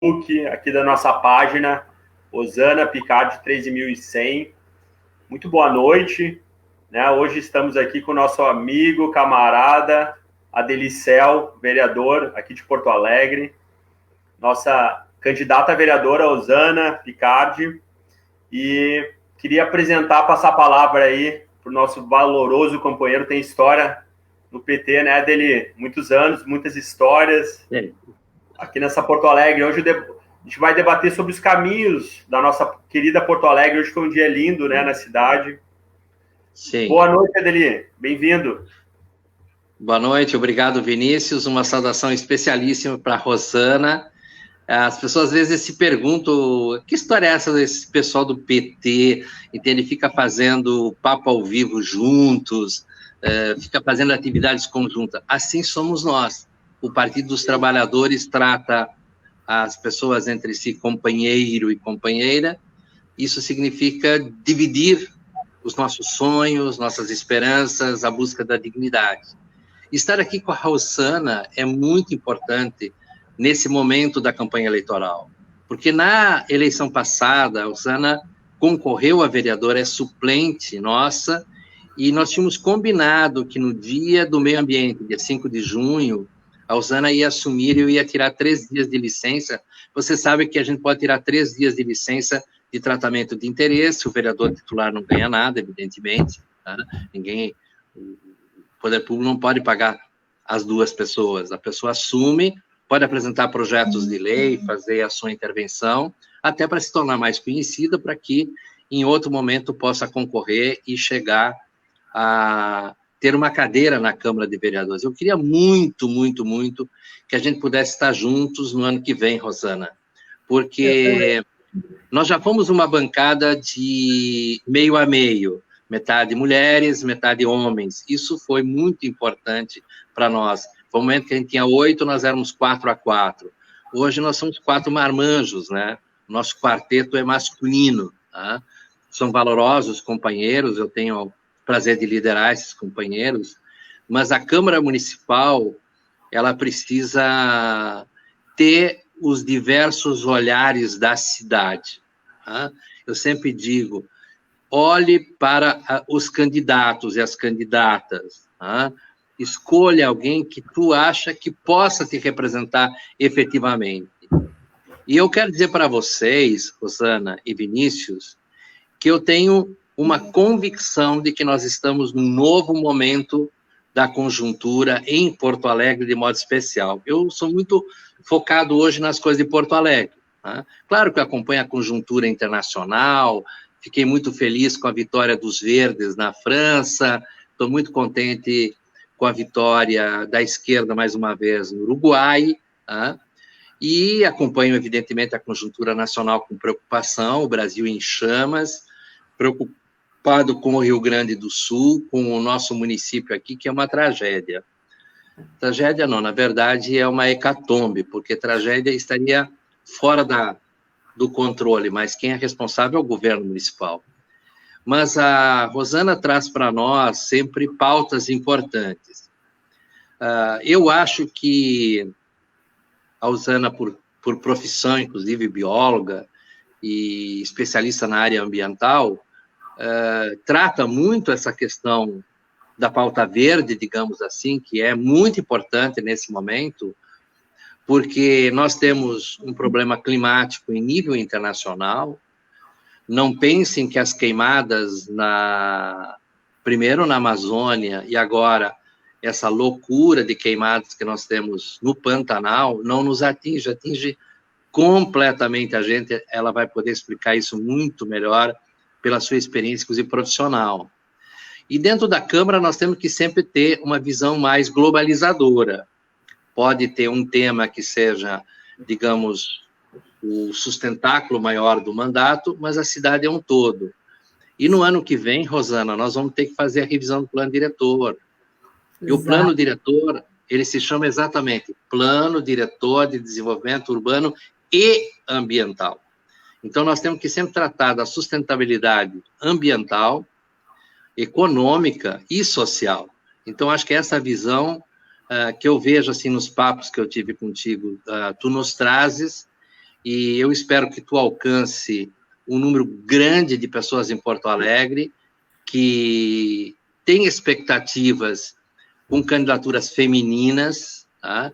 aqui da nossa página, Rosana Picardi 13.100. Muito boa noite. Né? Hoje estamos aqui com o nosso amigo, camarada, Adelicel, vereador aqui de Porto Alegre. Nossa candidata a vereadora, Rosana Picardi. E queria passar a palavra aí para o nosso valoroso companheiro, tem história no PT, né, Adeli? Muitos anos, muitas histórias. Aqui nessa Porto Alegre. Hoje a gente vai debater sobre os caminhos da nossa querida Porto Alegre. Hoje foi um dia lindo, né, na cidade. Sim. Boa noite, Adeli. Bem-vindo. Boa noite, obrigado, Vinícius. Uma saudação especialíssima para a Rosana. As pessoas às vezes se perguntam que história é essa desse pessoal do PT, entende? Fica fazendo papo ao vivo juntos, fica fazendo atividades conjuntas. Assim somos nós. O Partido dos Trabalhadores trata as pessoas entre si, companheiro e companheira. Isso significa dividir os nossos sonhos, nossas esperanças, a busca da dignidade. Estar aqui com a Rosana é muito importante nesse momento da campanha eleitoral, porque na eleição passada, a Rosana concorreu a vereadora, é suplente nossa, e nós tínhamos combinado que no dia do meio ambiente, dia 5 de junho, a Rosana ia assumir e eu ia tirar 3 dias de licença. Você sabe que a gente pode tirar 3 dias de licença de tratamento de interesse, o vereador titular não ganha nada, evidentemente, tá? O poder público não pode pagar as duas pessoas, a pessoa assume, pode apresentar projetos de lei, fazer a sua intervenção, até para se tornar mais conhecida, para que em outro momento possa concorrer e chegar a ter uma cadeira na Câmara de Vereadores. Eu queria muito, muito, muito que a gente pudesse estar juntos no ano que vem, Rosana, porque nós já fomos uma bancada de meio a meio, metade mulheres, metade homens. Isso foi muito importante para nós. Foi um momento que a gente tinha 8, nós éramos 4-4. Hoje nós somos 4 marmanjos, né? Nosso quarteto é masculino, tá? São valorosos companheiros, eu tenho prazer de liderar esses companheiros, mas a Câmara Municipal, ela precisa ter os diversos olhares da cidade. Tá? Eu sempre digo, olhe para os candidatos e as candidatas, tá? Escolha alguém que tu acha que possa te representar efetivamente. E eu quero dizer para vocês, Rosana e Vinícius, que eu tenho uma convicção de que nós estamos num novo momento da conjuntura em Porto Alegre, de modo especial. Eu sou muito focado hoje nas coisas de Porto Alegre. Tá? Claro que eu acompanho a conjuntura internacional, fiquei muito feliz com a vitória dos Verdes na França, estou muito contente com a vitória da esquerda, mais uma vez, no Uruguai, tá? E acompanho, evidentemente, a conjuntura nacional com preocupação, o Brasil em chamas, preocupado com o Rio Grande do Sul, com o nosso município aqui, que é uma tragédia. Tragédia não, na verdade, é uma hecatombe, porque tragédia estaria fora do controle, mas quem é responsável é o governo municipal. Mas a Rosana traz para nós sempre pautas importantes. Eu acho que a Rosana, por profissão, inclusive bióloga e especialista na área ambiental, trata muito essa questão da pauta verde, digamos assim, que é muito importante nesse momento, porque nós temos um problema climático em nível internacional. Não pensem que as queimadas, primeiro na Amazônia e agora essa loucura de queimadas que nós temos no Pantanal, não nos atinge completamente a gente. Ela vai poder explicar isso muito melhor pela sua experiência, inclusive profissional. E dentro da Câmara nós temos que sempre ter uma visão mais globalizadora. Pode ter um tema que seja, digamos, o sustentáculo maior do mandato, mas a cidade é um todo. E no ano que vem, Rosana, nós vamos ter que fazer a revisão do plano diretor. E o plano diretor, ele se chama exatamente Plano Diretor de Desenvolvimento Urbano e Ambiental. Então, nós temos que sempre tratar da sustentabilidade ambiental, econômica e social. Então, acho que essa visão que eu vejo assim nos papos que eu tive contigo, tu nos trazes, e eu espero que tu alcance um número grande de pessoas em Porto Alegre que têm expectativas com candidaturas femininas, tá?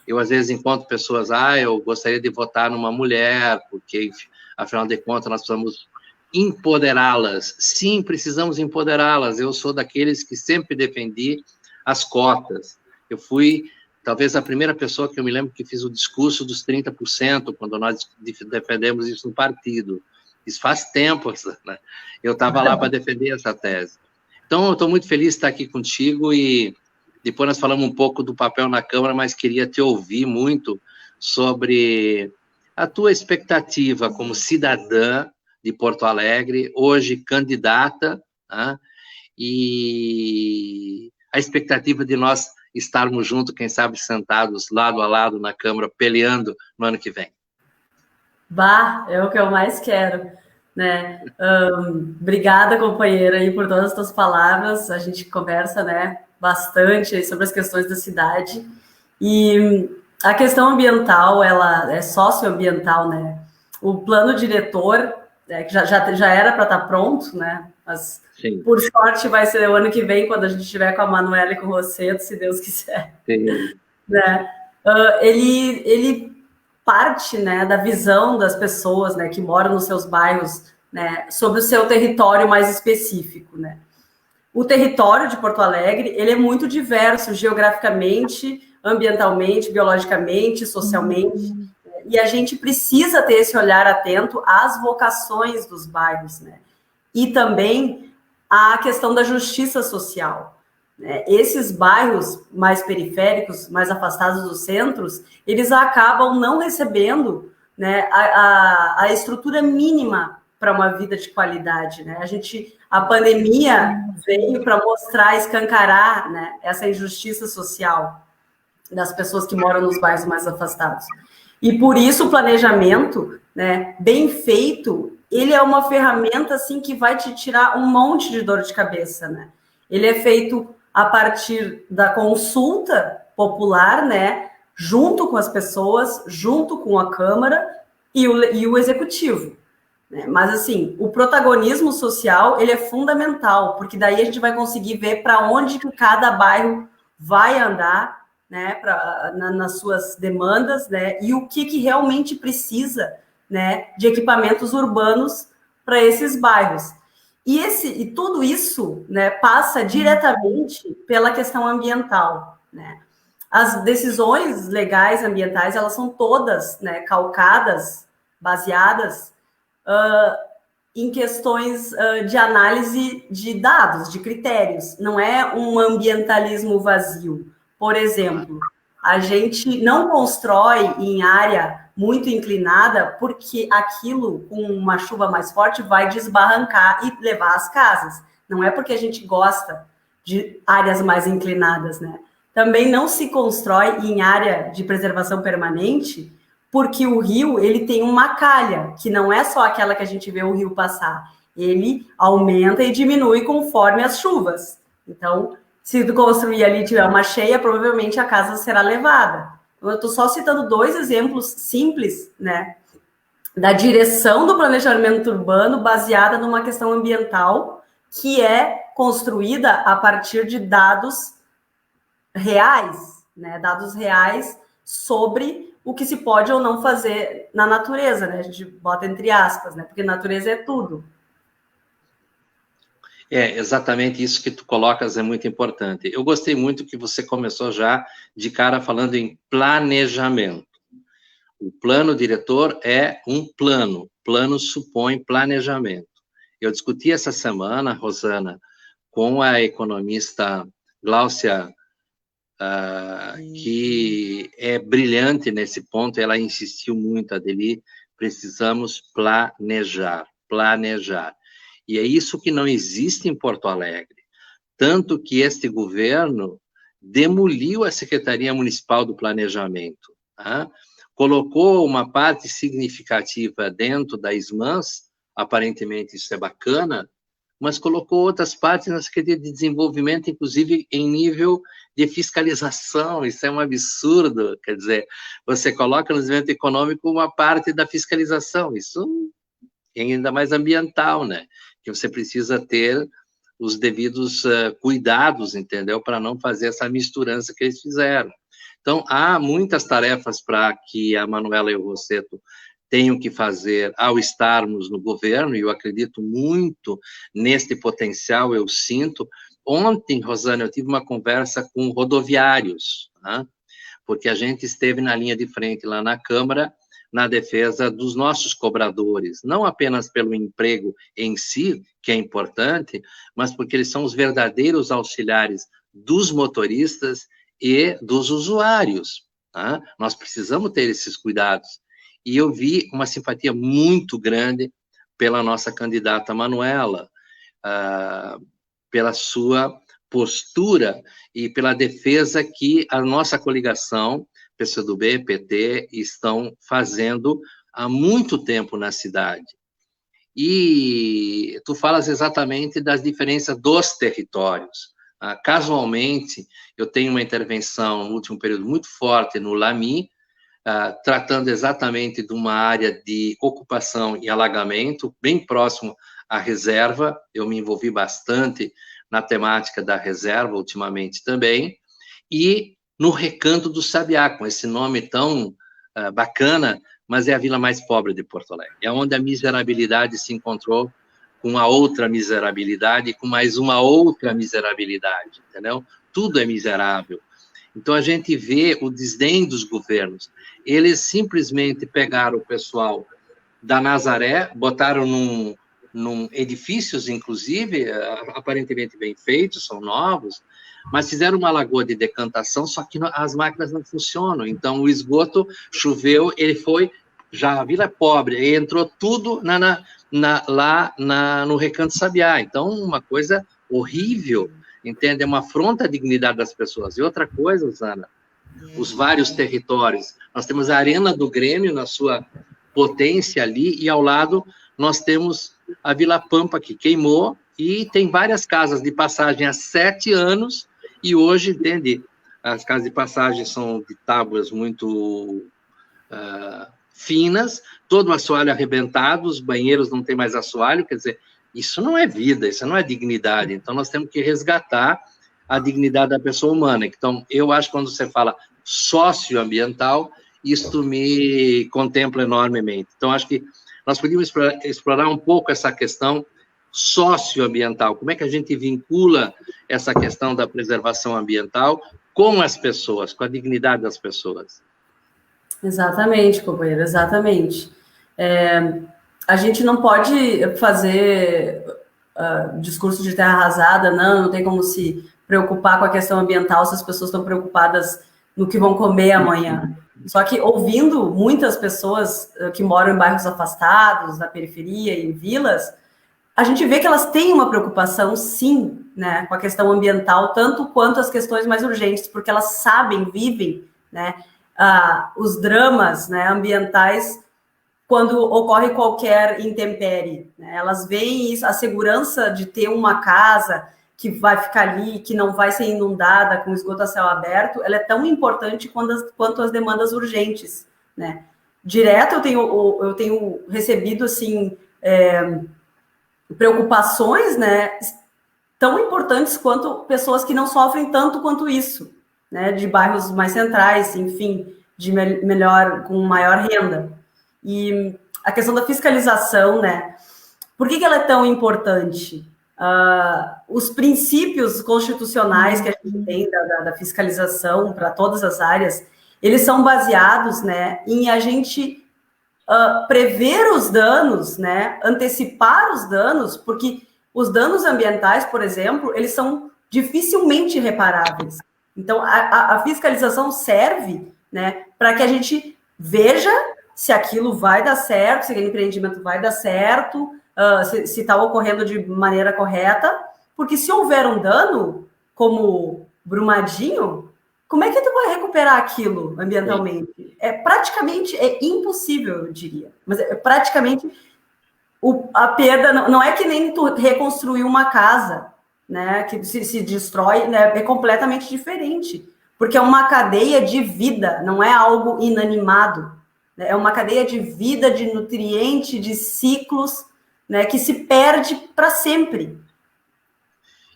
Eu, às vezes, encontro pessoas, eu gostaria de votar numa mulher, porque, afinal de contas, nós precisamos empoderá-las. Sim, precisamos empoderá-las. Eu sou daqueles que sempre defendi as cotas. Eu fui, talvez, a primeira pessoa que eu me lembro que fiz o discurso dos 30%, quando nós defendemos isso no partido. Isso faz tempo, né? Eu estava lá para defender essa tese. Então, eu estou muito feliz de estar aqui contigo e depois nós falamos um pouco do papel na Câmara, mas queria te ouvir muito sobre a tua expectativa como cidadã de Porto Alegre, hoje candidata, né? E a expectativa de nós estarmos juntos, quem sabe sentados lado a lado na Câmara, peleando no ano que vem. Bah, é o que eu mais quero, né? Obrigada, companheira, aí por todas as tuas palavras. A gente conversa, né, bastante aí sobre as questões da cidade. E a questão ambiental, ela é socioambiental, né? O plano diretor, que já era para estar pronto, né? Mas, sim, por sorte, vai ser o ano que vem, quando a gente estiver com a Manuela e com o Rosseto, se Deus quiser. Sim. Né? Ele parte, né, da visão das pessoas, né, que moram nos seus bairros, né, sobre o seu território mais específico, né. O território de Porto Alegre, ele é muito diverso geograficamente, ambientalmente, biologicamente, socialmente, e a gente precisa ter esse olhar atento às vocações dos bairros, né, e também à questão da justiça social. Esses bairros mais periféricos, mais afastados dos centros, eles acabam não recebendo, né, a estrutura mínima para uma vida de qualidade, né? A pandemia veio para mostrar, escancarar, né, essa injustiça social das pessoas que moram nos bairros mais afastados. E por isso o planejamento, né, bem feito, ele é uma ferramenta assim que vai te tirar um monte de dor de cabeça, né? Ele é feito a partir da consulta popular, né, junto com as pessoas, junto com a Câmara e o Executivo. Né? Mas, assim, o protagonismo social, ele é fundamental, porque daí a gente vai conseguir ver para onde que cada bairro vai andar, né, nas suas demandas, né, e o que realmente precisa, né, de equipamentos urbanos para esses bairros. E tudo isso, né, passa diretamente pela questão ambiental, né? As decisões legais ambientais, elas são todas, né, calcadas, baseadas em questões de análise de dados, de critérios. Não é um ambientalismo vazio. Por exemplo, a gente não constrói em área muito inclinada, porque aquilo, com uma chuva mais forte, vai desbarrancar e levar as casas. Não é porque a gente gosta de áreas mais inclinadas, né? Também não se constrói em área de preservação permanente, porque o rio, ele tem uma calha, que não é só aquela que a gente vê o rio passar. Ele aumenta e diminui conforme as chuvas. Então, se tu construir ali e tiver uma cheia, provavelmente a casa será levada. Eu estou só citando 2 exemplos simples, né, da direção do planejamento urbano baseada numa questão ambiental que é construída a partir de dados reais, né, dados reais sobre o que se pode ou não fazer na natureza, né, a gente bota entre aspas, né, porque natureza é tudo. É, exatamente isso que tu colocas é muito importante. Eu gostei muito que você começou já de cara falando em planejamento. O plano diretor é um plano. Plano supõe planejamento. Eu discuti essa semana, Rosana, com a economista Gláucia, que é brilhante nesse ponto, ela insistiu muito, Adeli, precisamos planejar. E é isso que não existe em Porto Alegre. Tanto que este governo demoliu a Secretaria Municipal do Planejamento, tá? Colocou uma parte significativa dentro da SMANS, aparentemente isso é bacana, mas colocou outras partes na Secretaria de Desenvolvimento, inclusive em nível de fiscalização. Isso é um absurdo, quer dizer, você coloca no desenvolvimento econômico uma parte da fiscalização, isso é ainda mais ambiental, né? Que você precisa ter os devidos cuidados, entendeu? Para não fazer essa misturança que eles fizeram. Então, há muitas tarefas para que a Manuela e o Rossetto tenham que fazer ao estarmos no governo, e eu acredito muito neste potencial, eu sinto. Ontem, Rosana, eu tive uma conversa com rodoviários, né? Porque a gente esteve na linha de frente lá na Câmara, na defesa dos nossos cobradores, não apenas pelo emprego em si, que é importante, mas porque eles são os verdadeiros auxiliares dos motoristas e dos usuários. Tá? Nós precisamos ter esses cuidados. E eu vi uma simpatia muito grande pela nossa candidata Manuela, pela sua postura e pela defesa que a nossa coligação, PCdoB, PT, estão fazendo há muito tempo na cidade. E tu falas exatamente das diferenças dos territórios. Casualmente, eu tenho uma intervenção no último período muito forte no Lami, tratando exatamente de uma área de ocupação e alagamento, bem próximo à reserva. Eu me envolvi bastante na temática da reserva ultimamente também, e no Recanto do Sabiá, com esse nome tão bacana, mas é a vila mais pobre de Porto Alegre. É onde a miserabilidade se encontrou com a outra miserabilidade, com mais uma outra miserabilidade, entendeu? Tudo é miserável. Então, a gente vê o desdém dos governos. Eles simplesmente pegaram o pessoal da Nazaré, botaram num edifícios, inclusive, aparentemente bem feitos, são novos, mas fizeram uma lagoa de decantação, só que as máquinas não funcionam. Então, o esgoto choveu, ele foi, já a vila é pobre, e entrou tudo lá no Recanto Sabiá. Então, uma coisa horrível, entende? É uma afronta à dignidade das pessoas. E outra coisa, Zana, os vários territórios. Nós temos a Arena do Grêmio, na sua potência ali, e ao lado nós temos a Vila Pampa, que queimou, e tem várias casas de passagem há 7 anos, e hoje, entende, as casas de passagem são de tábuas muito finas, todo o assoalho arrebentado, os banheiros não tem mais assoalho, quer dizer, isso não é vida, isso não é dignidade. Então, nós temos que resgatar a dignidade da pessoa humana. Então, eu acho que quando você fala socioambiental, isto me contempla enormemente. Então, acho que nós podíamos explorar um pouco essa questão socioambiental. Como é que a gente vincula essa questão da preservação ambiental com as pessoas, com a dignidade das pessoas? Exatamente, companheiro, exatamente. A gente não pode fazer discurso de terra arrasada, não tem como se preocupar com a questão ambiental se as pessoas estão preocupadas no que vão comer amanhã. Só que ouvindo muitas pessoas que moram em bairros afastados, na periferia, em vilas, a gente vê que elas têm uma preocupação, sim, né, com a questão ambiental, tanto quanto as questões mais urgentes, porque elas sabem, vivem, né, os dramas, né, ambientais quando ocorre qualquer intempérie, né? Elas veem isso, a segurança de ter uma casa que vai ficar ali, que não vai ser inundada com esgoto a céu aberto, ela é tão importante quanto as demandas urgentes, né? Direto eu tenho recebido, assim, preocupações, né, tão importantes quanto pessoas que não sofrem tanto quanto isso, né, de bairros mais centrais, enfim, com maior renda. E a questão da fiscalização, né? Por que ela é tão importante? Os princípios constitucionais que a gente tem da fiscalização para todas as áreas, eles são baseados, né, em a gente prever os danos, né, antecipar os danos, porque os danos ambientais, por exemplo, eles são dificilmente reparáveis. Então, a fiscalização serve, né, para que a gente veja se aquilo vai dar certo, se aquele empreendimento vai dar certo, se está ocorrendo de maneira correta, porque se houver um dano, como Brumadinho, como é que tu vai recuperar aquilo ambientalmente? Praticamente impossível, eu diria, mas é praticamente a perda não é que nem tu reconstruir uma casa, né, que se destrói, né, é completamente diferente, porque é uma cadeia de vida, não é algo inanimado, né, é uma cadeia de vida, de nutriente, de ciclos, né, que se perde para sempre.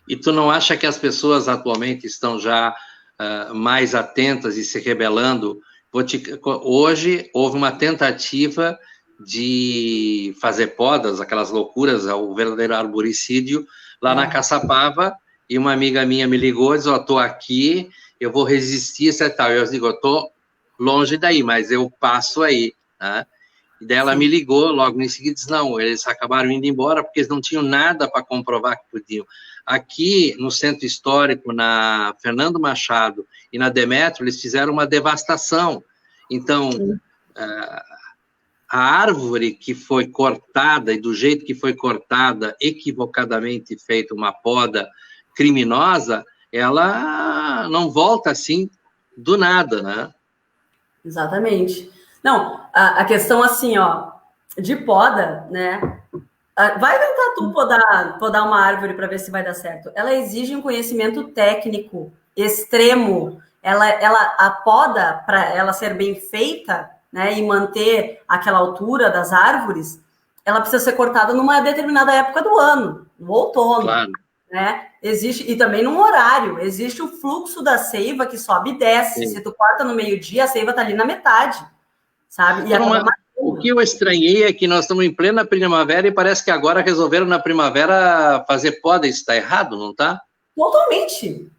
E tu não acha que as pessoas atualmente estão já mais atentas e se rebelando? Hoje houve uma tentativa de fazer podas, aquelas loucuras, o verdadeiro arboricídio, lá na Caçapava, e uma amiga minha me ligou e disse, estou aqui, eu vou resistir, e tal. Eu digo, eu estou longe daí, mas eu passo aí, né? E daí ela me ligou, logo em seguida, disse, não, eles acabaram indo embora, porque eles não tinham nada para comprovar que podiam. Aqui, no Centro Histórico, na Fernando Machado e na Demétrio, eles fizeram uma devastação. Então, a árvore que foi cortada, e do jeito que foi cortada, equivocadamente feita uma poda criminosa, ela não volta assim do nada, né? Exatamente. Não, a questão assim, ó, de poda, né? Vai tentar tu podar uma árvore para ver se vai dar certo. Ela exige um conhecimento técnico extremo. A poda, para ela ser bem feita, né, e manter aquela altura das árvores, ela precisa ser cortada numa determinada época do ano, no outono. Claro. Né? Existe, e também num horário, existe o fluxo da seiva que sobe e desce. Sim. Se tu corta no meio-dia, a seiva está ali na metade, sabe? O que eu estranhei é que nós estamos em plena primavera e parece que agora resolveram na primavera fazer poda. Isso está errado, não está?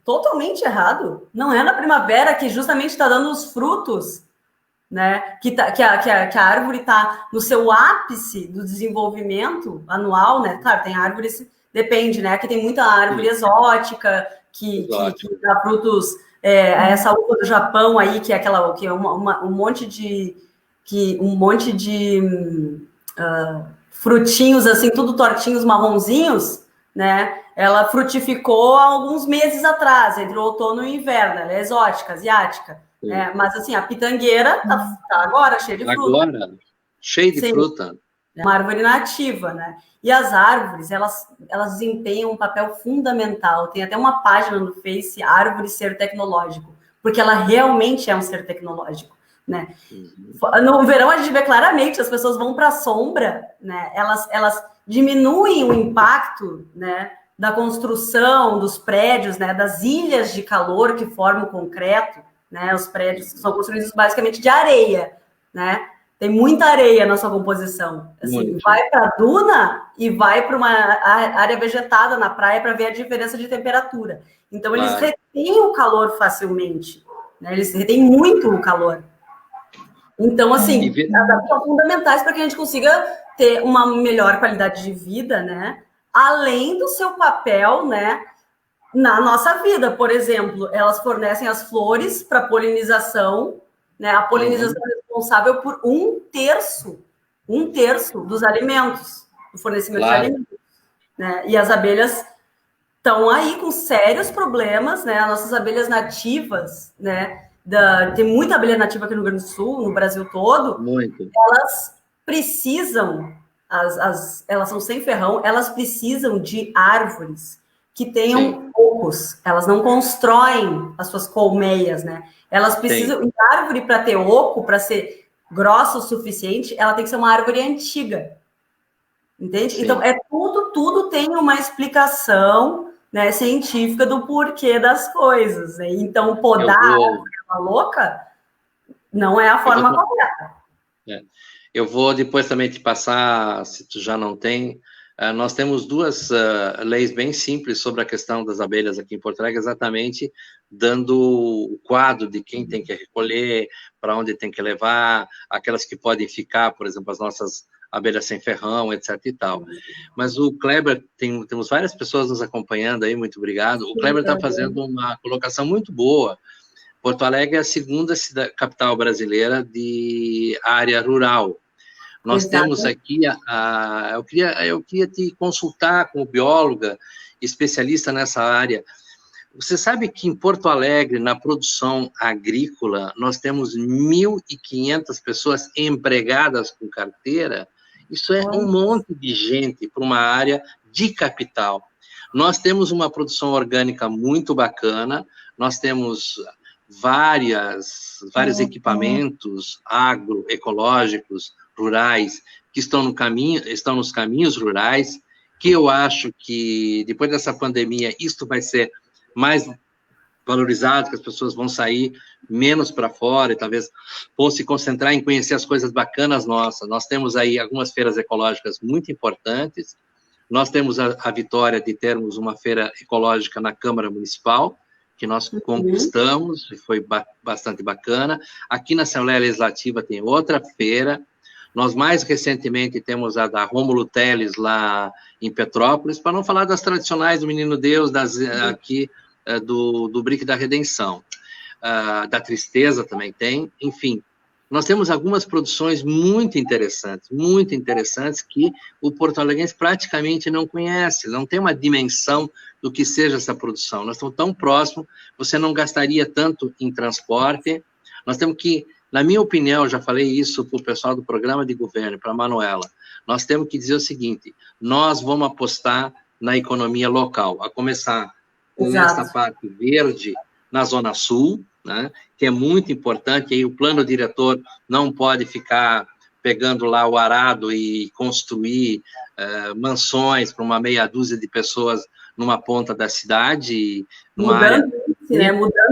Totalmente errado. Não é na primavera que justamente está dando os frutos, né? Que a árvore está no seu ápice do desenvolvimento anual, né? Claro, tem árvores, depende, né? Aqui tem muita árvore exótica que dá frutos. Essa uva do Japão aí, que é aquela que é um monte de frutinhos assim, tudo tortinhos, marronzinhos, né? Ela frutificou há alguns meses atrás, entre o outono e o inverno. Ela é exótica, asiática. Mas assim, a pitangueira tá agora cheia de fruta. Agora, cheia de fruta. É uma árvore nativa, né? E as árvores, elas desempenham um papel fundamental. Tem até uma página no Face, Árvore Ser Tecnológico, porque ela realmente é um ser tecnológico, né? No verão a gente vê claramente, as pessoas vão para a sombra, né? Elas diminuem o impacto, né, da construção dos prédios, né, das ilhas de calor que formam o concreto, né? Os prédios são construídos basicamente de areia, né? Tem muita areia na sua composição. Assim, vai para a duna e vai para uma área vegetada na praia para ver a diferença de temperatura. Então, eles retêm o calor facilmente, né? Eles retêm muito o calor. Então, assim, as árvores são fundamentais para que a gente consiga ter uma melhor qualidade de vida, né? Além do seu papel, né, na nossa vida. Por exemplo, elas fornecem as flores para polinização, né? A polinização é responsável por um terço dos alimentos, do fornecimento de alimentos, né? E as abelhas estão aí com sérios problemas, né? As nossas abelhas nativas, né? Tem muita abelha nativa aqui no Rio Grande do Sul, no Brasil todo. Muito. Elas precisam, elas são sem ferrão, elas precisam de árvores que tenham ocos. Elas não constroem as suas colmeias, né? Elas precisam de árvore para ter oco, para ser grossa o suficiente, ela tem que ser uma árvore antiga. Entende? Sim. Então, tudo tem uma explicação, né, científica do porquê das coisas. Né? Então, podar a árvore louca não é a forma correta. Eu vou depois também te passar, se tu já não tem, nós temos duas leis bem simples sobre a questão das abelhas aqui em Porto Alegre, exatamente dando o quadro de quem tem que recolher, para onde tem que levar, aquelas que podem ficar, por exemplo, as nossas abelhas sem ferrão, etc e tal. Mas o Kleber, temos várias pessoas nos acompanhando aí, muito obrigado. O Kleber está fazendo uma colocação muito boa. Porto Alegre é a segunda capital brasileira de área rural. Nós temos aqui, eu queria te consultar como bióloga, especialista nessa área. Você sabe que em Porto Alegre, na produção agrícola, nós temos 1.500 pessoas empregadas com carteira? Isso é um monte de gente para uma área de capital. Nós temos uma produção orgânica muito bacana, nós temos vários equipamentos agroecológicos, rurais, que estão nos caminhos rurais, que eu acho que, depois dessa pandemia, isto vai ser mais valorizado, que as pessoas vão sair menos para fora e talvez vão se concentrar em conhecer as coisas bacanas nossas. Nós temos aí algumas feiras ecológicas muito importantes, nós temos a vitória de termos uma feira ecológica na Câmara Municipal, que nós conquistamos, e foi bastante bacana. Aqui na Assembleia Legislativa tem outra feira. Nós, mais recentemente, temos a da Rômulo Teles, lá em Petrópolis, para não falar das tradicionais do Menino Deus, aqui do Brick da Redenção. Da Tristeza também tem. Enfim, nós temos algumas produções muito interessantes que o porto-alegrense praticamente não conhece, não tem uma dimensão do que seja essa produção. Nós estamos tão próximos, você não gastaria tanto em transporte. Nós temos que, na minha opinião, já falei isso para o pessoal do programa de governo, para a Manuela, nós temos que dizer o seguinte, nós vamos apostar na economia local, a começar com essa parte verde na Zona Sul, né, que é muito importante, aí o plano diretor não pode ficar pegando lá o arado e construir mansões para uma meia dúzia de pessoas numa ponta da cidade. Mudando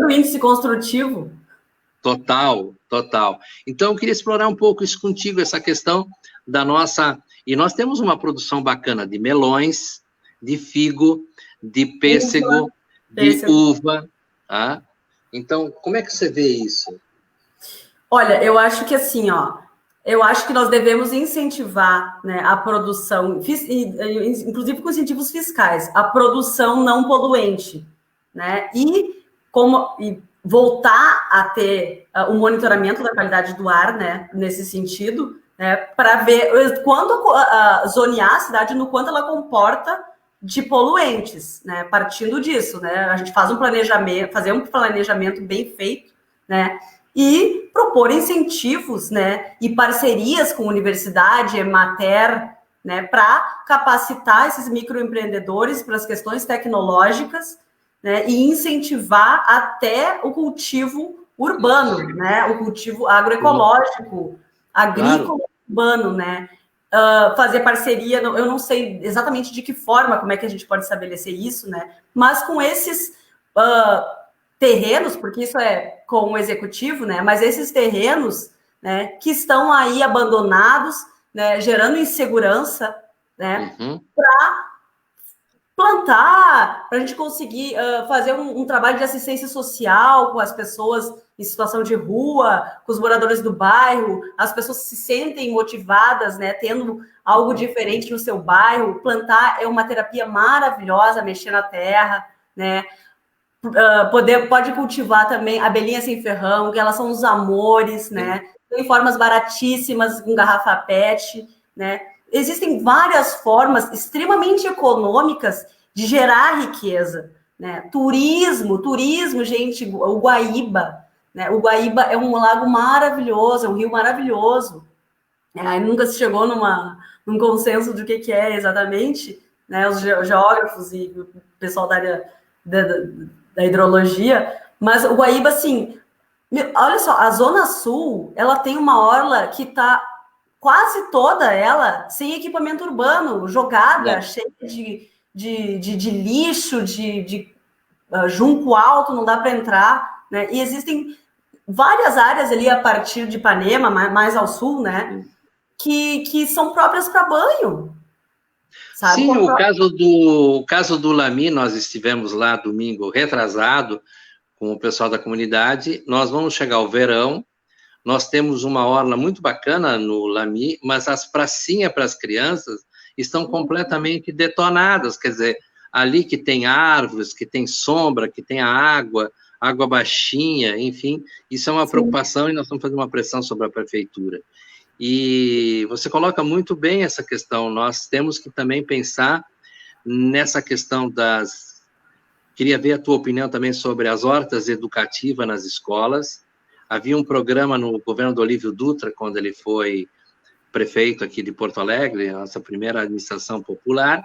o índice construtivo. Total. Então, eu queria explorar um pouco isso contigo, essa questão da nossa... E nós temos uma produção bacana de melões, de figo, de pêssego, de uva, tá? Então, como é que você vê isso? Olha, eu acho que assim, eu acho que nós devemos incentivar, né, a produção, inclusive com incentivos fiscais, a produção não poluente, né, e voltar a ter o monitoramento da qualidade do ar, né, nesse sentido, né, para ver zonear a cidade no quanto ela comporta de poluentes, né? Partindo disso, né? A gente faz fazer um planejamento bem feito, né? E propor incentivos, né? E parcerias com universidade, Emater, né? Para capacitar esses microempreendedores para as questões tecnológicas, né? E incentivar até o cultivo urbano, né? O cultivo agroecológico, agrícola urbano, né? Fazer parceria, eu não sei exatamente de que forma, como é que a gente pode estabelecer isso, né? Mas com esses terrenos, porque isso é com o executivo, né? Mas esses terrenos, né, que estão aí abandonados, né, gerando insegurança, né? Para plantar, para a gente conseguir fazer um trabalho de assistência social com as pessoas em situação de rua, com os moradores do bairro, as pessoas se sentem motivadas, né, tendo algo diferente no seu bairro. Plantar é uma terapia maravilhosa, mexer na terra, né, pode cultivar também abelhinha sem ferrão, que elas são os amores, né, tem formas baratíssimas, com garrafa PET, né. Existem várias formas extremamente econômicas de gerar riqueza, né? Turismo, gente, o Guaíba, né? O Guaíba é um lago maravilhoso, é um rio maravilhoso. Nunca se chegou num consenso do que é exatamente, né? Os geógrafos e o pessoal da área da hidrologia, mas o Guaíba, assim, olha só, a Zona Sul, ela tem uma orla que está quase toda ela sem equipamento urbano, jogada, cheia de lixo, de junco alto, não dá para entrar, né? E existem várias áreas ali a partir de Ipanema, mais ao sul, né? Que são próprias para banho. Sabe? Sim, o caso do Lami, nós estivemos lá domingo retrasado com o pessoal da comunidade. Nós vamos chegar ao verão. Nós temos uma orla muito bacana no Lami, mas as pracinhas para as crianças estão completamente detonadas, quer dizer, ali que tem árvores, que tem sombra, que tem a água baixinha, enfim, isso é uma preocupação e nós estamos fazendo uma pressão sobre a prefeitura. E você coloca muito bem essa questão, nós temos que também pensar nessa questão Queria ver a tua opinião também sobre as hortas educativas nas escolas. Havia um programa no governo do Olívio Dutra, quando ele foi prefeito aqui de Porto Alegre, a nossa primeira administração popular,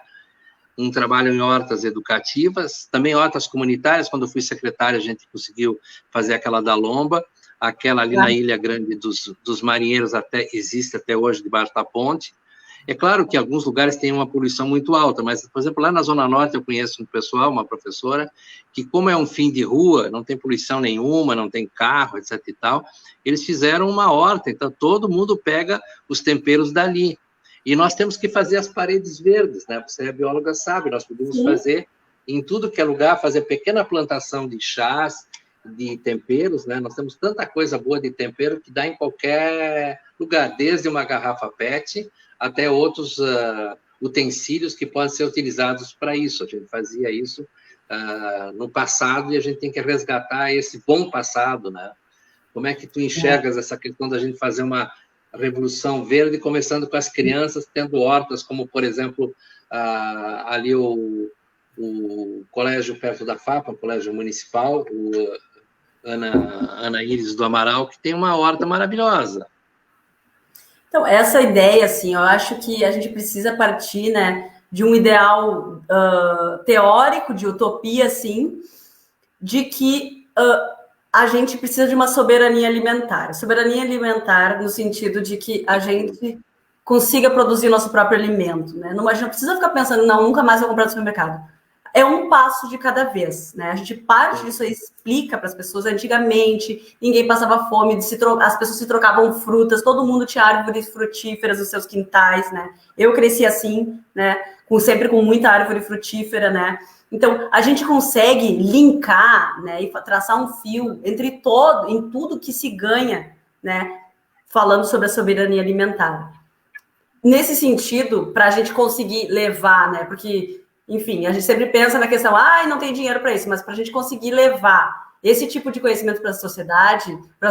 um trabalho em hortas educativas, também hortas comunitárias. Quando eu fui secretário, a gente conseguiu fazer aquela da Lomba, aquela ali na Ilha Grande dos Marinheiros existe até hoje, debaixo da ponte. É claro que alguns lugares têm uma poluição muito alta, mas, por exemplo, lá na Zona Norte eu conheço um pessoal, uma professora, que como é um fim de rua, não tem poluição nenhuma, não tem carro, etc e tal, eles fizeram uma horta, então todo mundo pega os temperos dali. E nós temos que fazer as paredes verdes, né? Você é bióloga, sabe, nós podemos fazer em tudo que é lugar, fazer pequena plantação de chás, de temperos, né? Nós temos tanta coisa boa de tempero que dá em qualquer lugar, desde uma garrafa PET até outros utensílios que podem ser utilizados para isso. A gente fazia isso no passado e a gente tem que resgatar esse bom passado, né? Como é que tu enxergas essa questão da gente fazer uma revolução verde, começando com as crianças, tendo hortas, como, por exemplo, ali o colégio perto da FAPA, o colégio municipal, o Ana Íris do Amaral, que tem uma horta maravilhosa. Então, essa ideia, assim, eu acho que a gente precisa partir, né, de um ideal teórico, de utopia, assim, de que a gente precisa de uma soberania alimentar. Soberania alimentar no sentido de que a gente consiga produzir o nosso próprio alimento, né? A gente não precisa ficar pensando, não, nunca mais vou comprar no supermercado. É um passo de cada vez, né? A gente parte disso aí, explica para as pessoas. Antigamente, ninguém passava fome, as pessoas se trocavam frutas, todo mundo tinha árvores frutíferas nos seus quintais, né? Eu cresci assim, né? Sempre com muita árvore frutífera, né? Então, a gente consegue linkar, né, e traçar um fio em tudo que se ganha, né, falando sobre a soberania alimentar. Nesse sentido, para a gente conseguir levar, né, porque, enfim, a gente sempre pensa na questão, não tem dinheiro para isso, mas para a gente conseguir levar esse tipo de conhecimento para a sociedade, para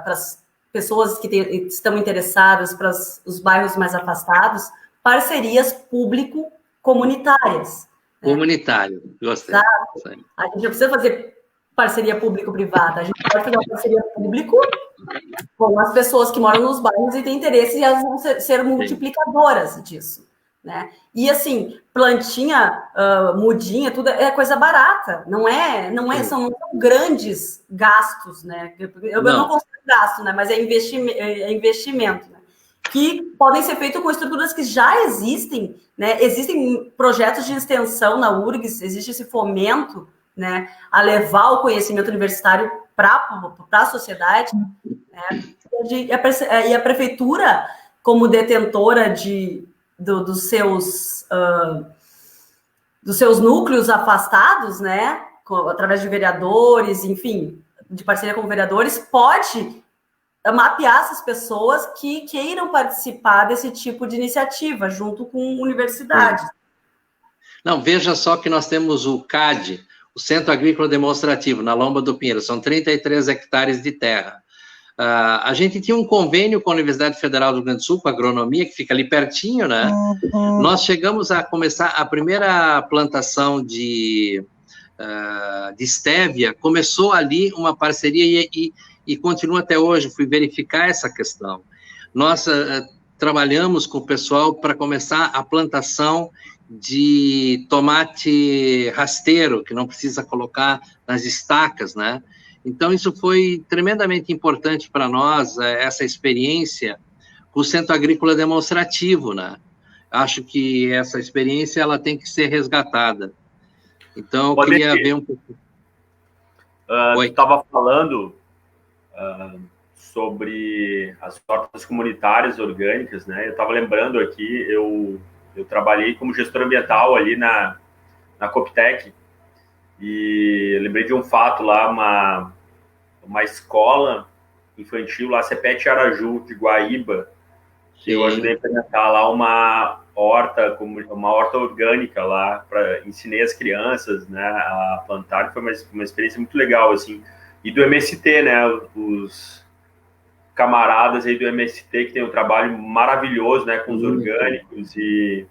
as pessoas que estão interessadas, para os bairros mais afastados, parcerias público-comunitárias. Comunitário, gostei. Exato. A gente não precisa fazer parceria público-privada, a gente pode fazer uma parceria público com as pessoas que moram nos bairros e têm interesse e elas vão ser multiplicadoras disso, né? E assim, plantinha, mudinha, tudo é coisa barata, não são grandes gastos, né? Eu não considero gasto, né? Mas é investimento, né? Que podem ser feitos com estruturas que já existem, né? Existem projetos de extensão na URGS, existe esse fomento, né, a levar o conhecimento universitário para a sociedade, né? E a prefeitura, como detentora dos seus núcleos afastados, né, através de vereadores, enfim, de parceria com vereadores, pode mapear essas pessoas que queiram participar desse tipo de iniciativa, junto com universidades. Não, veja só que nós temos o CAD, o Centro Agrícola Demonstrativo, na Lomba do Pinheiro, são 33 hectares de terra. A gente tinha um convênio com a Universidade Federal do Rio Grande do Sul, com a agronomia, que fica ali pertinho, né? Nós chegamos a começar a primeira plantação de estévia, começou ali uma parceria e continua até hoje. Fui verificar essa questão. Nós trabalhamos com o pessoal para começar a plantação de tomate rasteiro, que não precisa colocar nas estacas, né? Então, isso foi tremendamente importante para nós, essa experiência com o Centro Agrícola Demonstrativo, né? Acho que essa experiência ela tem que ser resgatada. Então, eu queria ver um pouco... Tu estava falando sobre as hortas comunitárias orgânicas, né? Eu estava lembrando aqui, eu trabalhei como gestor ambiental ali na Coptec, e eu lembrei de um fato lá, uma escola infantil lá, CEPET Araju, de Guaíba, que eu ajudei a implementar lá uma horta orgânica lá, ensinei as crianças, né, a plantar. Foi uma experiência muito legal, assim. E do MST, né, os camaradas aí do MST, que tem um trabalho maravilhoso, né, com os orgânicos e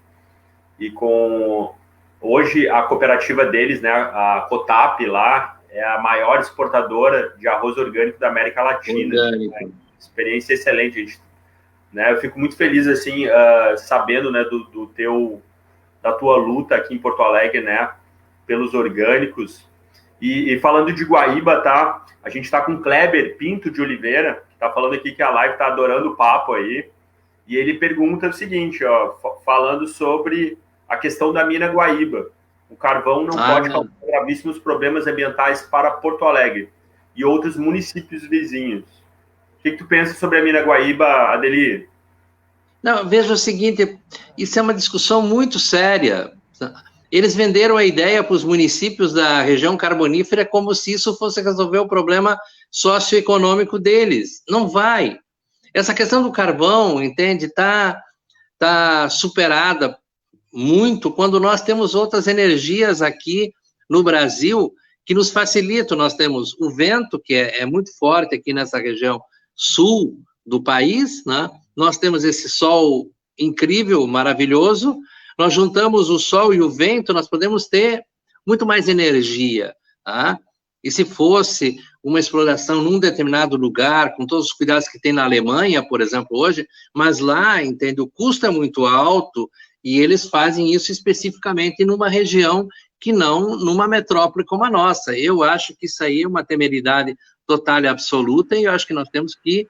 com... Hoje, a cooperativa deles, né, a Cotap lá, é a maior exportadora de arroz orgânico da América Latina. Né? Experiência excelente. A gente né? Eu fico muito feliz, assim, sabendo, né, da tua luta aqui em Porto Alegre, né, pelos orgânicos. E falando de Guaíba, tá? A gente está com o Kleber Pinto de Oliveira, que está falando aqui que a live está adorando o papo aí. E ele pergunta o seguinte, ó, falando sobre a questão da mina Guaíba. O carvão não pode causar gravíssimos problemas ambientais para Porto Alegre e outros municípios vizinhos. O que tu pensa sobre a mina Guaíba, Adeli? Não, veja o seguinte, isso é uma discussão muito séria. Eles venderam a ideia para os municípios da região carbonífera como se isso fosse resolver o problema socioeconômico deles. Não vai. Essa questão do carvão, entende, tá superada muito quando nós temos outras energias aqui no Brasil que nos facilitam. Nós temos o vento, que é muito forte aqui nessa região sul do país, né? Nós temos esse sol incrível, maravilhoso. Nós juntamos o sol e o vento, nós podemos ter muito mais energia, tá? E se fosse uma exploração num determinado lugar, com todos os cuidados que tem na Alemanha, por exemplo, hoje, mas lá, entende, o custo é muito alto e eles fazem isso especificamente numa região que não numa metrópole como a nossa. Eu acho que isso aí é uma temeridade total e absoluta e eu acho que nós temos que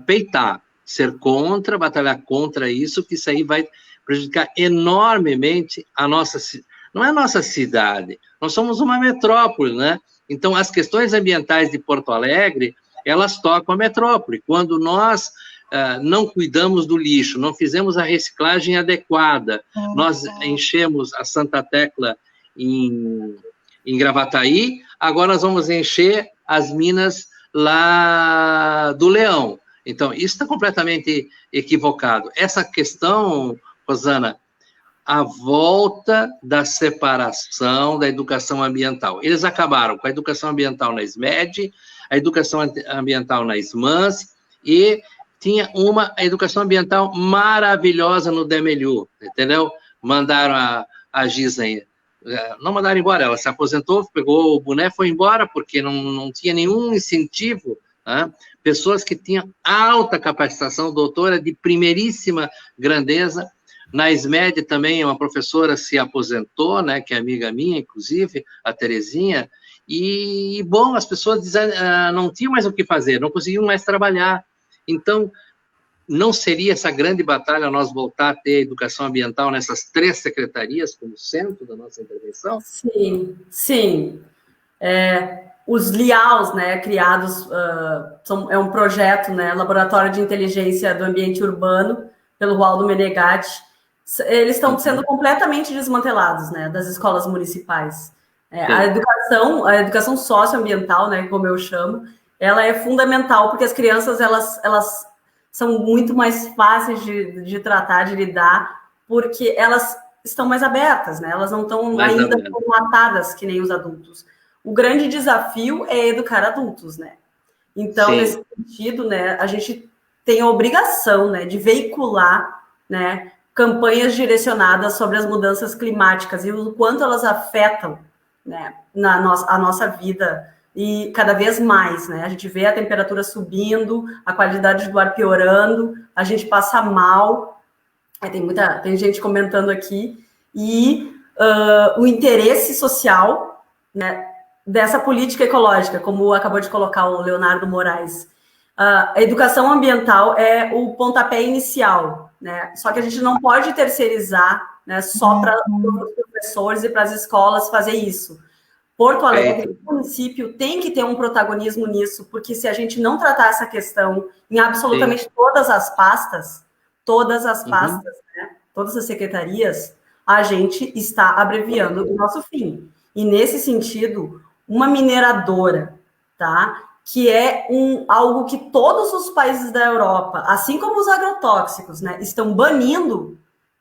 peitar, ser contra, batalhar contra isso, que isso aí vai prejudicar enormemente a nossa, não é a nossa cidade, nós somos uma metrópole, né? Então, as questões ambientais de Porto Alegre, elas tocam a metrópole. Quando nós não cuidamos do lixo, não fizemos a reciclagem adequada, nós enchemos a Santa Tecla em Gravataí, agora nós vamos encher as minas lá do Leão. Então, isso está completamente equivocado. Essa questão, Rosana, a volta da separação da educação ambiental. Eles acabaram com a educação ambiental na SMED, a educação ambiental na SMANS, e tinha uma educação ambiental maravilhosa no DEMELHU, entendeu? Mandaram a Gisem, não mandaram embora, ela se aposentou, pegou o boné, foi embora, porque não tinha nenhum incentivo, né? Pessoas que tinham alta capacitação, doutora de primeiríssima grandeza. Na SMED também uma professora se aposentou, né, que é amiga minha, inclusive, a Terezinha, e, bom, as pessoas não tinham mais o que fazer, não conseguiam mais trabalhar. Então, não seria essa grande batalha nós voltar a ter educação ambiental nessas 3 secretarias como centro da nossa intervenção? Sim, sim. Os LIAUs, né, criados, é um projeto, né, Laboratório de Inteligência do Ambiente Urbano, pelo Waldo Menegatti. Eles estão sendo completamente desmantelados, né, das escolas municipais. A educação socioambiental, né, como eu chamo, ela é fundamental, porque as crianças, elas são muito mais fáceis de tratar, de lidar, porque elas estão mais abertas, né, elas não estão ainda formatadas que nem os adultos. O grande desafio é educar adultos, né? Então, sim, nesse sentido, né, a gente tem a obrigação, né, de veicular, né, campanhas direcionadas sobre as mudanças climáticas e o quanto elas afetam, né, a nossa vida e cada vez mais, né? A gente vê a temperatura subindo, a qualidade do ar piorando, a gente passa mal. Tem gente comentando aqui e o interesse social, né, dessa política ecológica, como acabou de colocar o Leonardo Moraes. A educação ambiental é o pontapé inicial, né? Só que a gente não pode terceirizar, né, só para os professores e para as escolas fazer isso. Porto Alegre, o município, tem que ter um protagonismo nisso, porque se a gente não tratar essa questão em absolutamente todas as pastas, né, todas as secretarias, a gente está abreviando o nosso fim. E, nesse sentido, uma mineradora, tá? Que é algo que todos os países da Europa, assim como os agrotóxicos, né, estão banindo,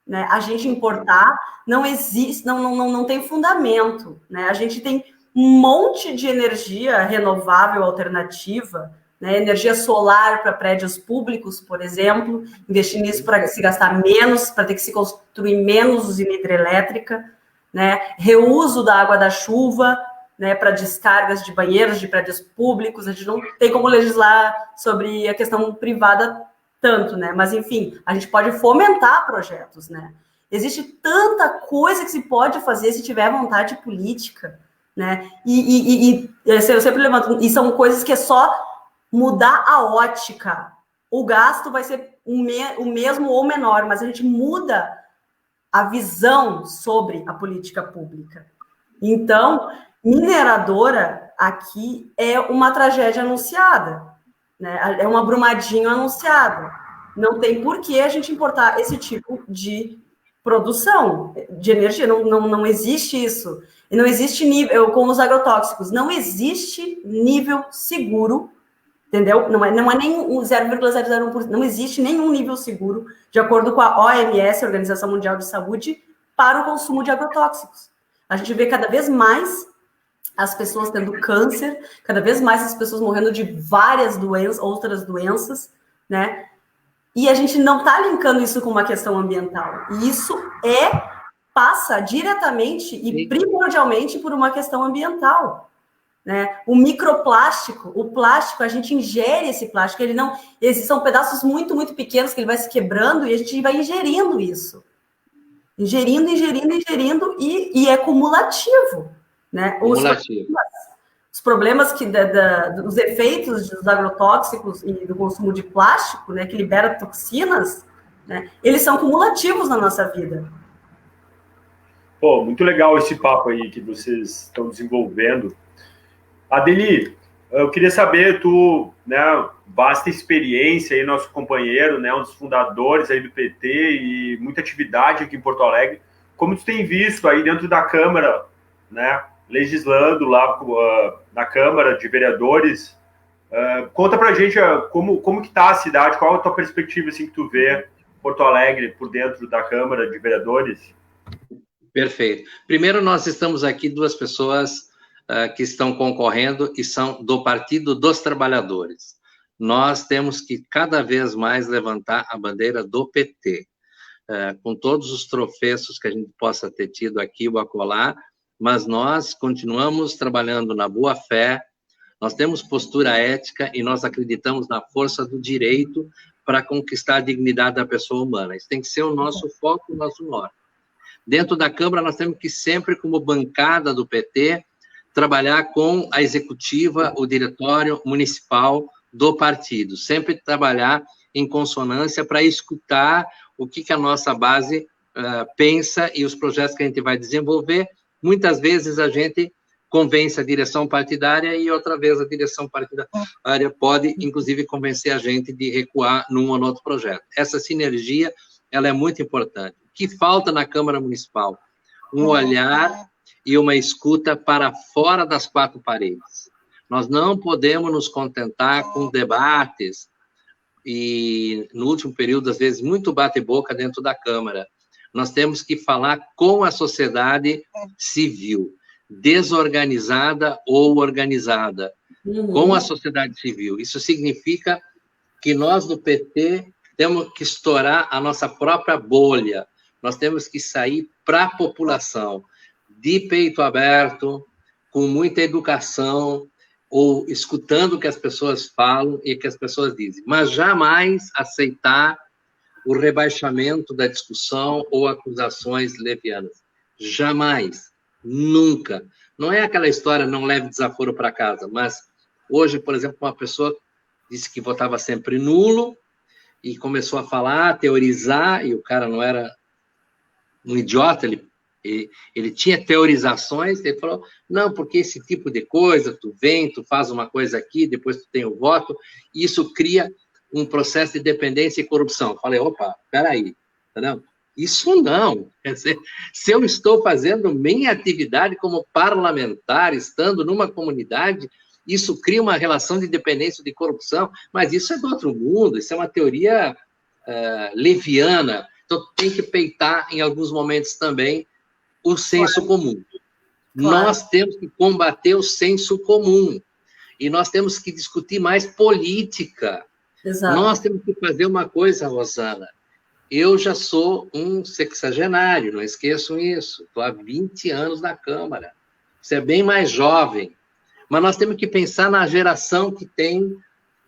né, a gente importar, não existe, não tem fundamento, né? A gente tem um monte de energia renovável alternativa, né, energia solar para prédios públicos, por exemplo, investir nisso para se gastar menos, para ter que se construir menos usina hidrelétrica, né, reuso da água da chuva, né, para descargas de banheiros de prédios públicos. A gente não tem como legislar sobre a questão privada tanto, né? Mas, enfim, a gente pode fomentar projetos, né? Existe tanta coisa que se pode fazer se tiver vontade política, né? E eu sempre levanto, e são coisas que é só mudar a ótica. O gasto vai ser o mesmo ou menor, mas a gente muda a visão sobre a política pública. Então, mineradora aqui é uma tragédia anunciada, né? É uma Brumadinho anunciada. Não tem por que a gente importar esse tipo de produção de energia. Não existe isso. E não existe nível, com os agrotóxicos, não existe nível seguro, entendeu? Não é nem 0,001%, não existe nenhum nível seguro, de acordo com a OMS, Organização Mundial de Saúde, para o consumo de agrotóxicos. A gente vê cada vez mais as pessoas tendo câncer, cada vez mais as pessoas morrendo de várias doenças, outras doenças, né? E a gente não está linkando isso com uma questão ambiental. E isso passa diretamente e primordialmente por uma questão ambiental, né? O microplástico, o plástico, a gente ingere esse plástico, esses são pedaços muito, muito pequenos que ele vai se quebrando e a gente vai ingerindo isso. Ingerindo, e é cumulativo, né? Os problemas dos efeitos dos agrotóxicos e do consumo de plástico, né, que libera toxinas, né, eles são cumulativos na nossa vida. Pô, muito legal esse papo aí que vocês estão desenvolvendo. Adeli, eu queria saber, tu, né, vasta experiência aí, nosso companheiro, né, um dos fundadores aí do PT e muita atividade aqui em Porto Alegre, como tu tem visto aí dentro da Câmara, né, legislando lá na Câmara de Vereadores, conta pra gente como que tá a cidade, qual a tua perspectiva assim, que tu vê Porto Alegre por dentro da Câmara de Vereadores? Perfeito. Primeiro, nós estamos aqui duas pessoas que estão concorrendo e são do Partido dos Trabalhadores. Nós temos que cada vez mais levantar a bandeira do PT, com todos os tropeços que a gente possa ter tido aqui ou acolá, mas nós continuamos trabalhando na boa-fé, nós temos postura ética e nós acreditamos na força do direito para conquistar a dignidade da pessoa humana. Isso tem que ser o nosso foco, o nosso norte. Dentro da Câmara, nós temos que sempre, como bancada do PT, trabalhar com a executiva, o diretório municipal do partido, sempre trabalhar em consonância para escutar o que a nossa base pensa e os projetos que a gente vai desenvolver. Muitas vezes a gente convence a direção partidária e outra vez a direção partidária pode, inclusive, convencer a gente de recuar num ou outro projeto. Essa sinergia, ela é muito importante. O que falta na Câmara Municipal? Um olhar e uma escuta para fora das quatro paredes. Nós não podemos nos contentar com debates e, no último período, às vezes, muito bate-boca dentro da Câmara. Nós temos que falar com a sociedade civil, desorganizada ou organizada, com a sociedade civil. Isso significa que nós, do PT, temos que estourar a nossa própria bolha, nós temos que sair para a população, de peito aberto, com muita educação, ou escutando o que as pessoas falam e o que as pessoas dizem, mas jamais aceitar o rebaixamento da discussão ou acusações levianas. Jamais, nunca. Não é aquela história, não leve desaforo para casa, mas hoje, por exemplo, uma pessoa disse que votava sempre nulo e começou a falar, teorizar, e o cara não era um idiota, ele tinha teorizações, ele falou, não, porque esse tipo de coisa, tu vem, tu faz uma coisa aqui, depois tu tem o voto, e isso cria um processo de dependência e corrupção. Falei, opa, peraí, entendeu? Isso não. Quer dizer, se eu estou fazendo minha atividade como parlamentar, estando numa comunidade, isso cria uma relação de dependência e de corrupção, mas isso é do outro mundo, isso é uma teoria leviana, então tem que peitar em alguns momentos também o senso comum. Claro. Nós temos que combater o senso comum, e nós temos que discutir mais política. Exato. Nós temos que fazer uma coisa, Rosana. Eu já sou um sexagenário, não esqueçam isso. Estou há 20 anos na Câmara. Você é bem mais jovem. Mas nós temos que pensar na geração que tem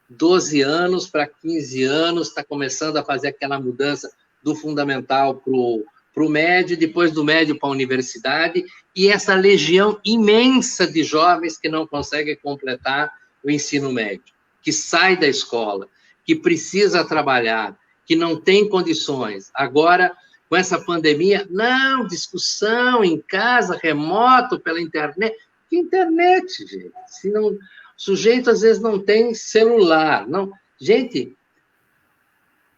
12 anos para 15 anos, está começando a fazer aquela mudança do fundamental para o médio, depois do médio para a universidade, e essa legião imensa de jovens que não conseguem completar o ensino médio, que sai da escola, que precisa trabalhar, que não tem condições. Agora, com essa pandemia, não, discussão em casa, remoto, pela internet. Que internet, gente? Se não, o sujeito, às vezes, não tem celular. Não. Gente,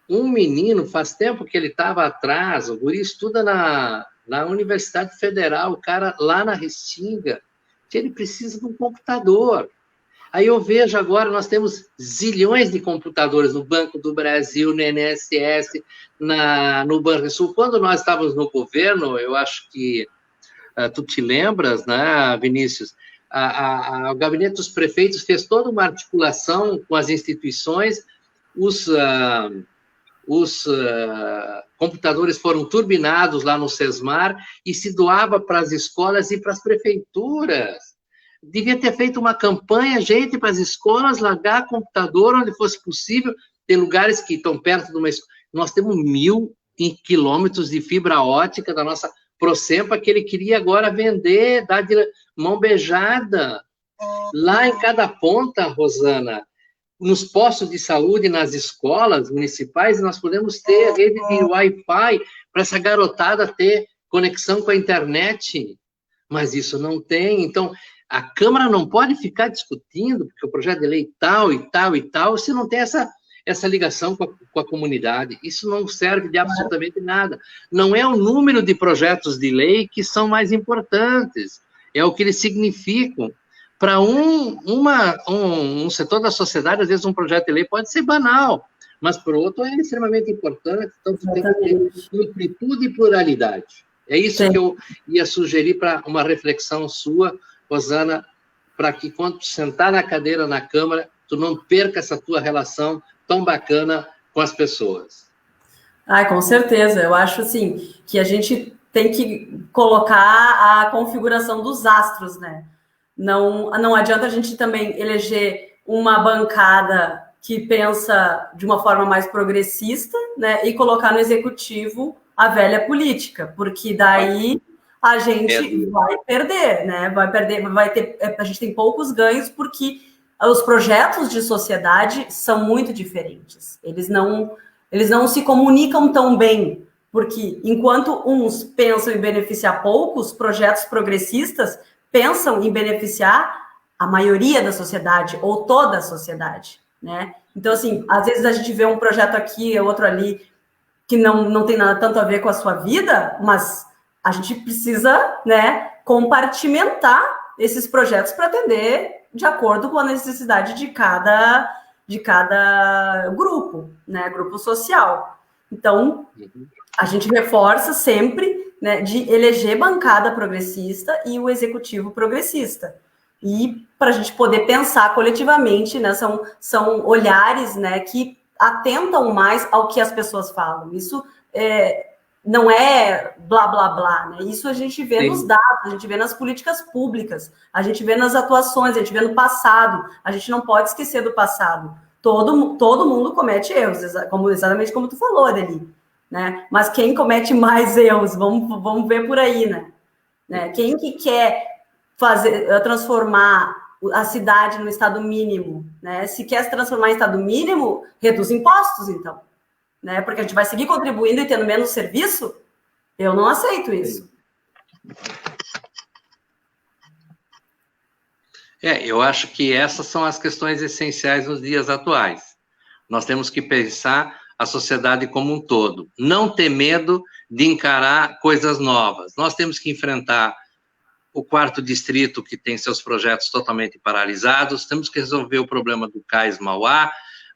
um menino, faz tempo que ele estava atrás, o guri estuda na Universidade Federal, o cara lá na Restinga, que ele precisa de um computador. Aí eu vejo agora, nós temos zilhões de computadores no Banco do Brasil, no INSS, no Banrisul. Quando nós estávamos no governo, eu acho que tu te lembras, né, Vinícius? O gabinete dos prefeitos fez toda uma articulação com as instituições, os computadores foram turbinados lá no SESMAR e se doava para as escolas e para as prefeituras. Devia ter feito uma campanha, gente, para as escolas largar computador onde fosse possível. Tem lugares que estão perto de uma escola. Nós temos 1.000 quilômetros de fibra ótica da nossa Procempa que ele queria agora vender, dar de mão beijada. Lá em cada ponta, Rosana, nos postos de saúde, nas escolas municipais, nós podemos ter rede de Wi-Fi para essa garotada ter conexão com a internet. Mas isso não tem. Então, a Câmara não pode ficar discutindo, porque o projeto de lei tal e tal e tal, se não tem essa ligação com a comunidade. Isso não serve de absolutamente nada. Não é o número de projetos de lei que são mais importantes, é o que eles significam. Para um setor da sociedade, às vezes um projeto de lei pode ser banal, mas para o outro é extremamente importante, então você tem que ter amplitude e pluralidade. É isso que eu ia sugerir para uma reflexão sua, Rosana, para que quando tu sentar na cadeira na Câmara, tu não perca essa tua relação tão bacana com as pessoas. Com certeza. Eu acho, assim, que a gente tem que colocar a configuração dos astros, né? Não adianta a gente também eleger uma bancada que pensa de uma forma mais progressista, né? E colocar no executivo a velha política, porque daí a gente vai perder, né? A gente tem poucos ganhos porque os projetos de sociedade são muito diferentes. Eles não se comunicam tão bem, porque enquanto uns pensam em beneficiar poucos, projetos progressistas pensam em beneficiar a maioria da sociedade ou toda a sociedade, né? Então, assim, às vezes a gente vê um projeto aqui, outro ali, que não tem nada tanto a ver com a sua vida, mas a gente precisa, né, compartimentar esses projetos para atender de acordo com a necessidade de cada grupo, né, grupo social. Então, a gente reforça sempre, né, de eleger bancada progressista e o executivo progressista. E para a gente poder pensar coletivamente, né, são olhares, né, que atentam mais ao que as pessoas falam. Isso não é blá, blá, blá, né? Isso a gente vê nos dados, a gente vê nas políticas públicas, a gente vê nas atuações, a gente vê no passado. A gente não pode esquecer do passado. Todo mundo comete erros, exatamente como tu falou, Adeli, né? Mas quem comete mais erros? Vamos ver por aí, né? Quem que quer transformar a cidade no estado mínimo, né? Se quer se transformar em estado mínimo, reduz impostos, então, né? Porque a gente vai seguir contribuindo e tendo menos serviço? Eu não aceito isso. Eu acho que essas são as questões essenciais nos dias atuais. Nós temos que pensar a sociedade como um todo, não ter medo de encarar coisas novas. Nós temos que enfrentar o 4º distrito, que tem seus projetos totalmente paralisados, temos que resolver o problema do Cais Mauá,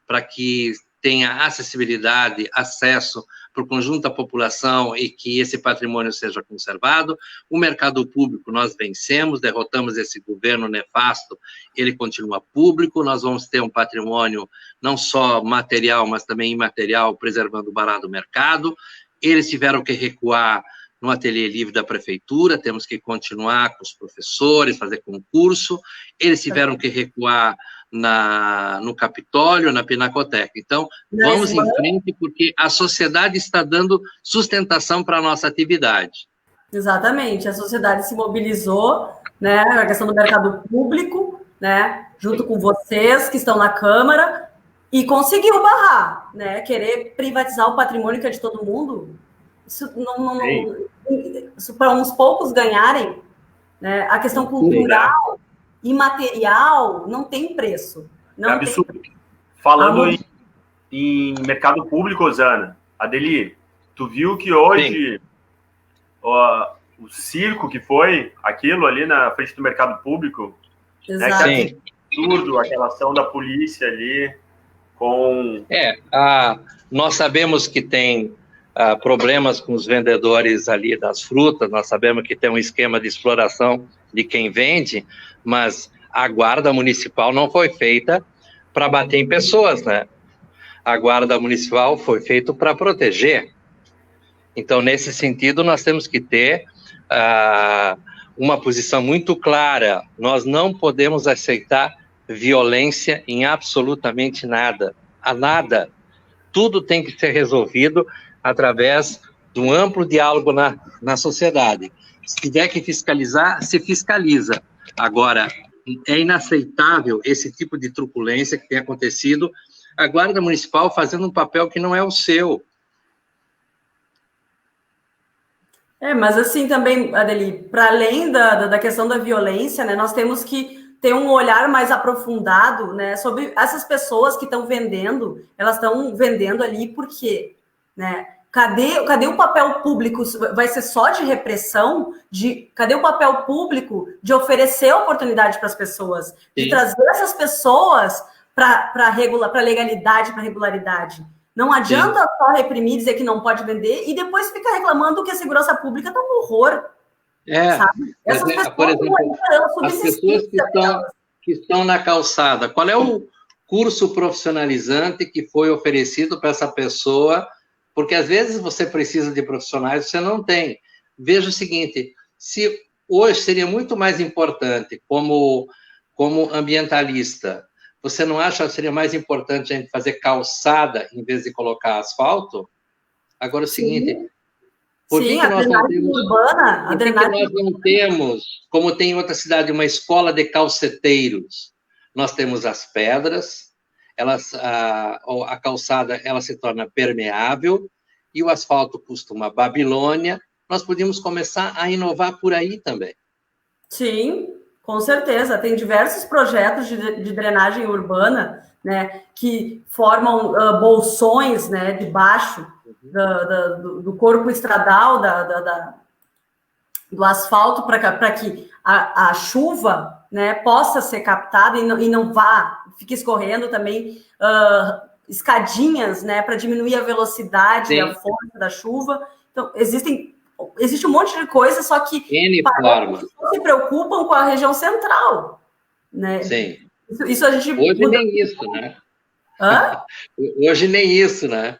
para que tenha acessibilidade, acesso para o conjunto da população e que esse patrimônio seja conservado. O mercado público nós vencemos, derrotamos esse governo nefasto, ele continua público, nós vamos ter um patrimônio não só material, mas também imaterial, preservando o barato do mercado. Eles tiveram que recuar no ateliê livre da prefeitura, temos que continuar com os professores, fazer concurso. Eles tiveram que recuar no Capitólio, na Pinacoteca. Então, vamos em frente, porque a sociedade está dando sustentação para a nossa atividade. Exatamente, a sociedade se mobilizou, né, a questão do mercado público, né, junto com vocês que estão na Câmara, e conseguiu barrar, né, querer privatizar o patrimônio que é de todo mundo, isso para uns poucos ganharem, né, a questão cultural e material não tem preço. Não é absurdo. Falando em mercado público, Rosana, Adeli, tu viu que hoje o circo que foi aquilo ali na frente do mercado público, exato. Né, que é absurdo a relação da polícia ali com... Nós sabemos que tem problemas com os vendedores ali das frutas, nós sabemos que tem um esquema de exploração de quem vende, mas a guarda municipal não foi feita para bater em pessoas, né? A guarda municipal foi feita para proteger. Então, nesse sentido, nós temos que ter uma posição muito clara. Nós não podemos aceitar violência em absolutamente nada. A nada. Tudo tem que ser resolvido através de um amplo diálogo na sociedade. Se tiver que fiscalizar, se fiscaliza. Agora, é inaceitável esse tipo de truculência que tem acontecido, a Guarda Municipal fazendo um papel que não é o seu. Mas assim também, Adeli, para além da questão da violência, né, nós temos que ter um olhar mais aprofundado, né, sobre essas pessoas que estão vendendo, elas estão vendendo ali por quê? Né? Cadê o papel público? Vai ser só de repressão? Cadê o papel público de oferecer oportunidade para as pessoas? De trazer essas pessoas para legalidade, para regularidade? Não adianta só reprimir, dizer que não pode vender e depois ficar reclamando que a segurança pública está um horror. Sabe? Essas pessoas, por exemplo, as pessoas que estão na calçada, qual é o curso profissionalizante que foi oferecido para essa pessoa? Porque às vezes você precisa de profissionais, você não tem. Veja o seguinte, se hoje seria muito mais importante, como ambientalista, você não acha que seria mais importante a gente fazer calçada em vez de colocar asfalto? Agora é o seguinte, por que nós não temos, como tem em outra cidade, uma escola de calceteiros? Nós temos as pedras, a calçada ela se torna permeável e o asfalto custa uma Babilônia. Nós podíamos começar a inovar por aí também. Sim, com certeza. Tem diversos projetos de drenagem urbana, né, que formam bolsões, né, debaixo do corpo estradal do asfalto para que a chuva, né, possa ser captada e não fique escorrendo também, escadinhas, né, para diminuir a velocidade e a força da chuva. Então, existe um monte de coisa, só que não se preocupam com a região central, né? Sim. Isso a gente... Hoje nem isso, né? Hoje nem isso, né?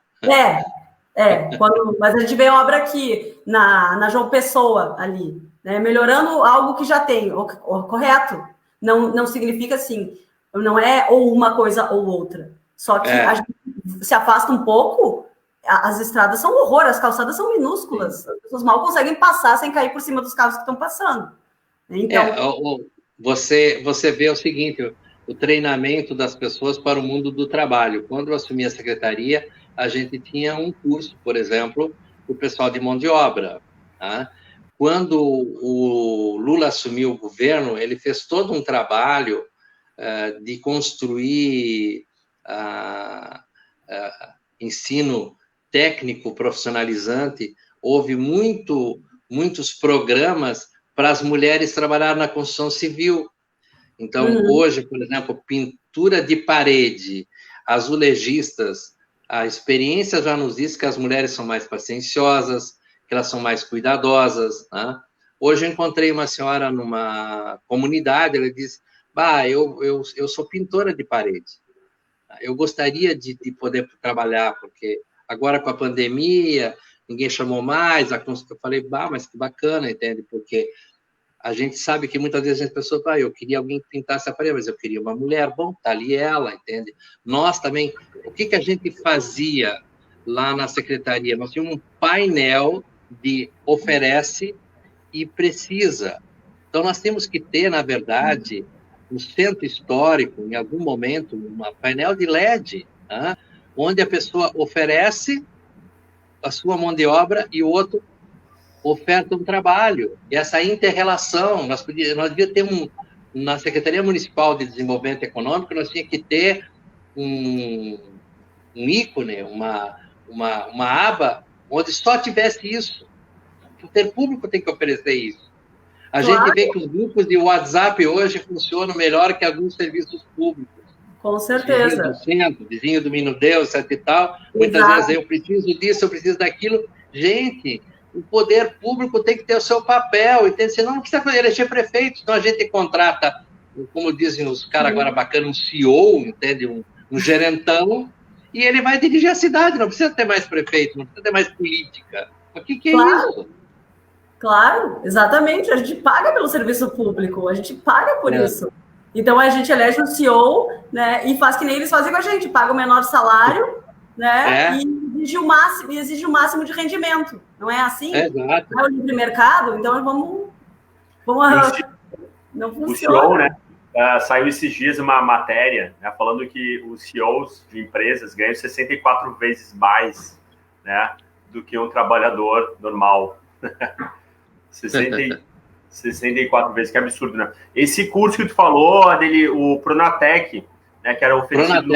Mas a gente vê obra aqui na João Pessoa ali, né, melhorando algo que já tem, correto? Não significa assim, não é ou uma coisa ou outra. Só que a gente se afasta um pouco, as estradas são um horror, as calçadas são minúsculas, as pessoas mal conseguem passar sem cair por cima dos carros que estão passando. Então, você vê o seguinte, o treinamento das pessoas para o mundo do trabalho. Quando eu assumi a secretaria, a gente tinha um curso, por exemplo, para o pessoal de mão de obra. Tá? Quando o Lula assumiu o governo, ele fez todo um trabalho de construir ensino técnico profissionalizante. Houve muitos programas para as mulheres trabalhar na construção civil. Então, hoje, por exemplo, pintura de parede, azulejistas, a experiência já nos diz que as mulheres são mais pacienciosas, que elas são mais cuidadosas. Né? Hoje eu encontrei uma senhora numa comunidade, ela disse, eu sou pintora de parede. Eu gostaria de poder trabalhar, porque agora com a pandemia, ninguém chamou mais. Eu falei, mas que bacana, entende? Porque a gente sabe que muitas vezes a pessoa fala, eu queria alguém que pintasse a parede, mas eu queria uma mulher, bom, tá ali ela, entende? Nós também, o que a gente fazia lá na secretaria? Nós tínhamos um painel de oferece e precisa. Então, nós temos que ter, na verdade, no centro histórico, em algum momento, um painel de LED, né, onde a pessoa oferece a sua mão de obra e o outro oferta um trabalho. E essa inter-relação, nós devíamos ter na Secretaria Municipal de Desenvolvimento Econômico, nós tínhamos que ter um ícone, uma aba, onde só tivesse isso. O poder público tem que oferecer isso. A gente vê que os grupos de WhatsApp hoje funcionam melhor que alguns serviços públicos. Com certeza. Vizinho do centro, vizinho do Menino Deus, etc e tal. Muitas vezes eu preciso disso, eu preciso daquilo. Gente, o poder público tem que ter o seu papel, entende? Senão não precisa eleger prefeito. Então a gente contrata, como dizem os caras agora bacanas, um CEO, entende? Um gerentão, e ele vai dirigir a cidade. Não precisa ter mais prefeito, não precisa ter mais política. O que é isso? Claro, exatamente. A gente paga pelo serviço público, a gente paga por isso. Então, a gente elege um CEO, né, e faz que nem eles fazem com a gente, paga o menor salário, né, e exige o máximo de rendimento. Não é assim? Exato. É o livre mercado, então vamos não funciona. O CEO, né, saiu esses dias uma matéria, né, falando que os CEOs de empresas ganham 64 vezes mais, né, do que um trabalhador normal. 64 vezes, que absurdo, né? Esse curso que tu falou, o Pronatec, né, que era oferecido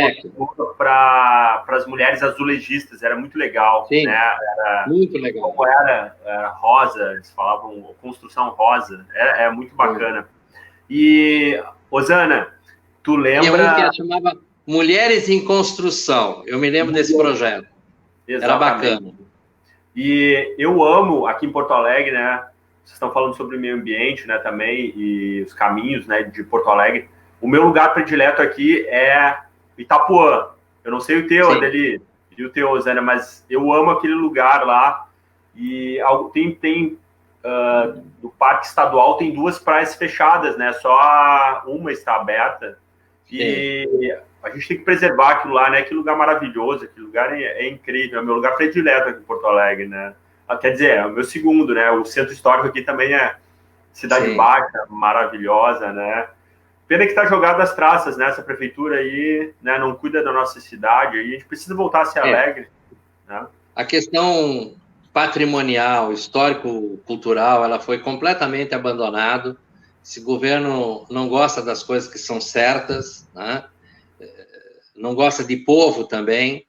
para as mulheres azulejistas, era muito legal. Sim, né? Era, muito legal. Como era rosa, eles falavam construção rosa, é muito bacana. E, Rosana, tu lembra... que chamava Mulheres em Construção, eu me lembro desse projeto. Exatamente. Era bacana. E eu amo, aqui em Porto Alegre, né, vocês estão falando sobre o meio ambiente, né, também, e os caminhos, né, de Porto Alegre. O meu lugar predileto aqui é Itapuã. Eu não sei o teu, Adeli, e o teu, Zana, mas eu amo aquele lugar lá. E tem do Parque Estadual tem 2 praias fechadas, né, só uma está aberta. E a gente tem que preservar aquilo lá, né, que lugar maravilhoso, aquele lugar é incrível, é o meu lugar predileto aqui em Porto Alegre, né. Quer dizer, é o meu segundo, né? O centro histórico aqui também é Cidade Baixa, maravilhosa, né? Pena que está jogado as traças, né? Essa prefeitura aí, né, não cuida da nossa cidade, aí a gente precisa voltar a ser alegre. Né? A questão patrimonial, histórico-cultural, ela foi completamente abandonada. Esse governo não gosta das coisas que são certas, né? Não gosta de povo também.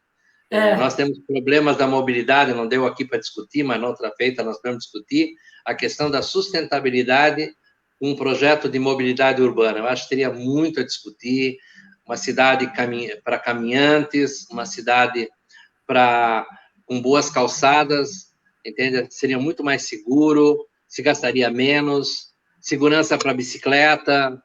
Nós temos problemas da mobilidade, não deu aqui para discutir, mas na outra feita nós vamos discutir a questão da sustentabilidade, um projeto de mobilidade urbana. Eu acho que teria muito a discutir, uma cidade para caminhantes, uma cidade com boas calçadas, entende? Seria muito mais seguro, se gastaria menos, segurança para bicicleta,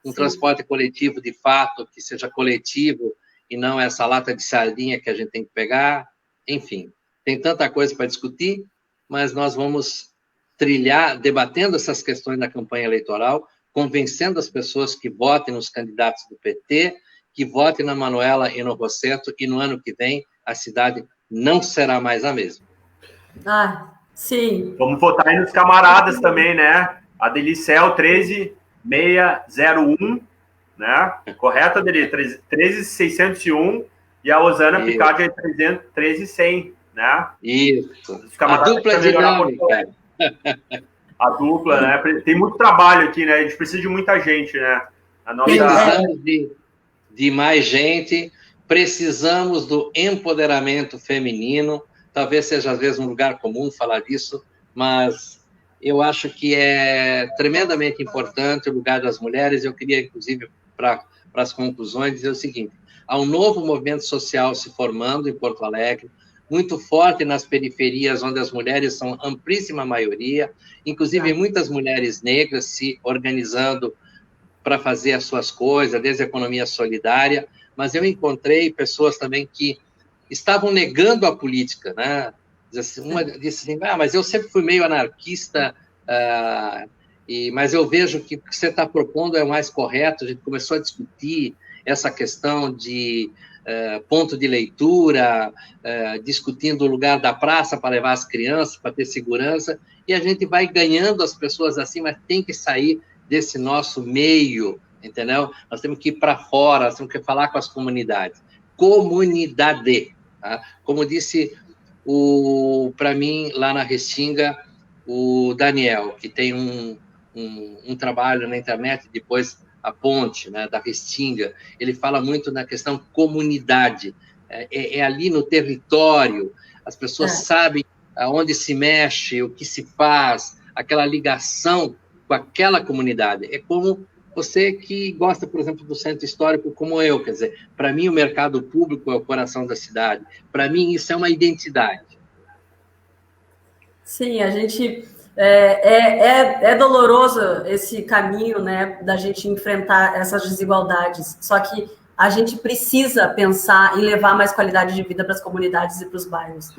um transporte coletivo de fato, que seja coletivo, e não essa lata de sardinha que a gente tem que pegar. Enfim, tem tanta coisa para discutir, mas nós vamos trilhar, debatendo essas questões na campanha eleitoral, convencendo as pessoas que votem nos candidatos do PT, que votem na Manuela e no Rosseto, e no ano que vem a cidade não será mais a mesma. Sim. Vamos votar aí nos camaradas também, né? A Delicel 13601, né? Correto, Adeli? 13601 e a Osana Picardi 13100, né? Isso. A dupla dinâmica. A dupla, né? Tem muito trabalho aqui, né? A gente precisa de muita gente, né? Precisamos de mais gente, precisamos do empoderamento feminino. Talvez seja, às vezes, um lugar comum falar disso, mas eu acho que é tremendamente importante o lugar das mulheres. Eu queria, inclusive, para as conclusões, dizer o seguinte: há um novo movimento social se formando em Porto Alegre, muito forte nas periferias, onde as mulheres são amplíssima maioria, inclusive muitas mulheres negras se organizando para fazer as suas coisas, desde a economia solidária, mas eu encontrei pessoas também que estavam negando a política, né? Uma disse assim, mas eu sempre fui meio anarquista, Mas eu vejo que o que você está propondo é o mais correto. A gente começou a discutir essa questão de ponto de leitura, discutindo o lugar da praça para levar as crianças, para ter segurança, e a gente vai ganhando as pessoas assim, mas tem que sair desse nosso meio, entendeu? Nós temos que ir para fora, nós temos que falar com as comunidades. Comunidade, tá? Como disse para mim, lá na Restinga, o Daniel, que tem um trabalho na internet, depois a ponte, né, da Restinga, ele fala muito na questão comunidade, é ali no território, as pessoas sabem aonde se mexe, o que se faz, aquela ligação com aquela comunidade. É como você que gosta, por exemplo, do centro histórico, como eu, quer dizer, para mim o mercado público é o coração da cidade, para mim isso é uma identidade. Sim, a gente... É doloroso esse caminho, né, da gente enfrentar essas desigualdades, só que a gente precisa pensar em levar mais qualidade de vida para as comunidades e para os bairros.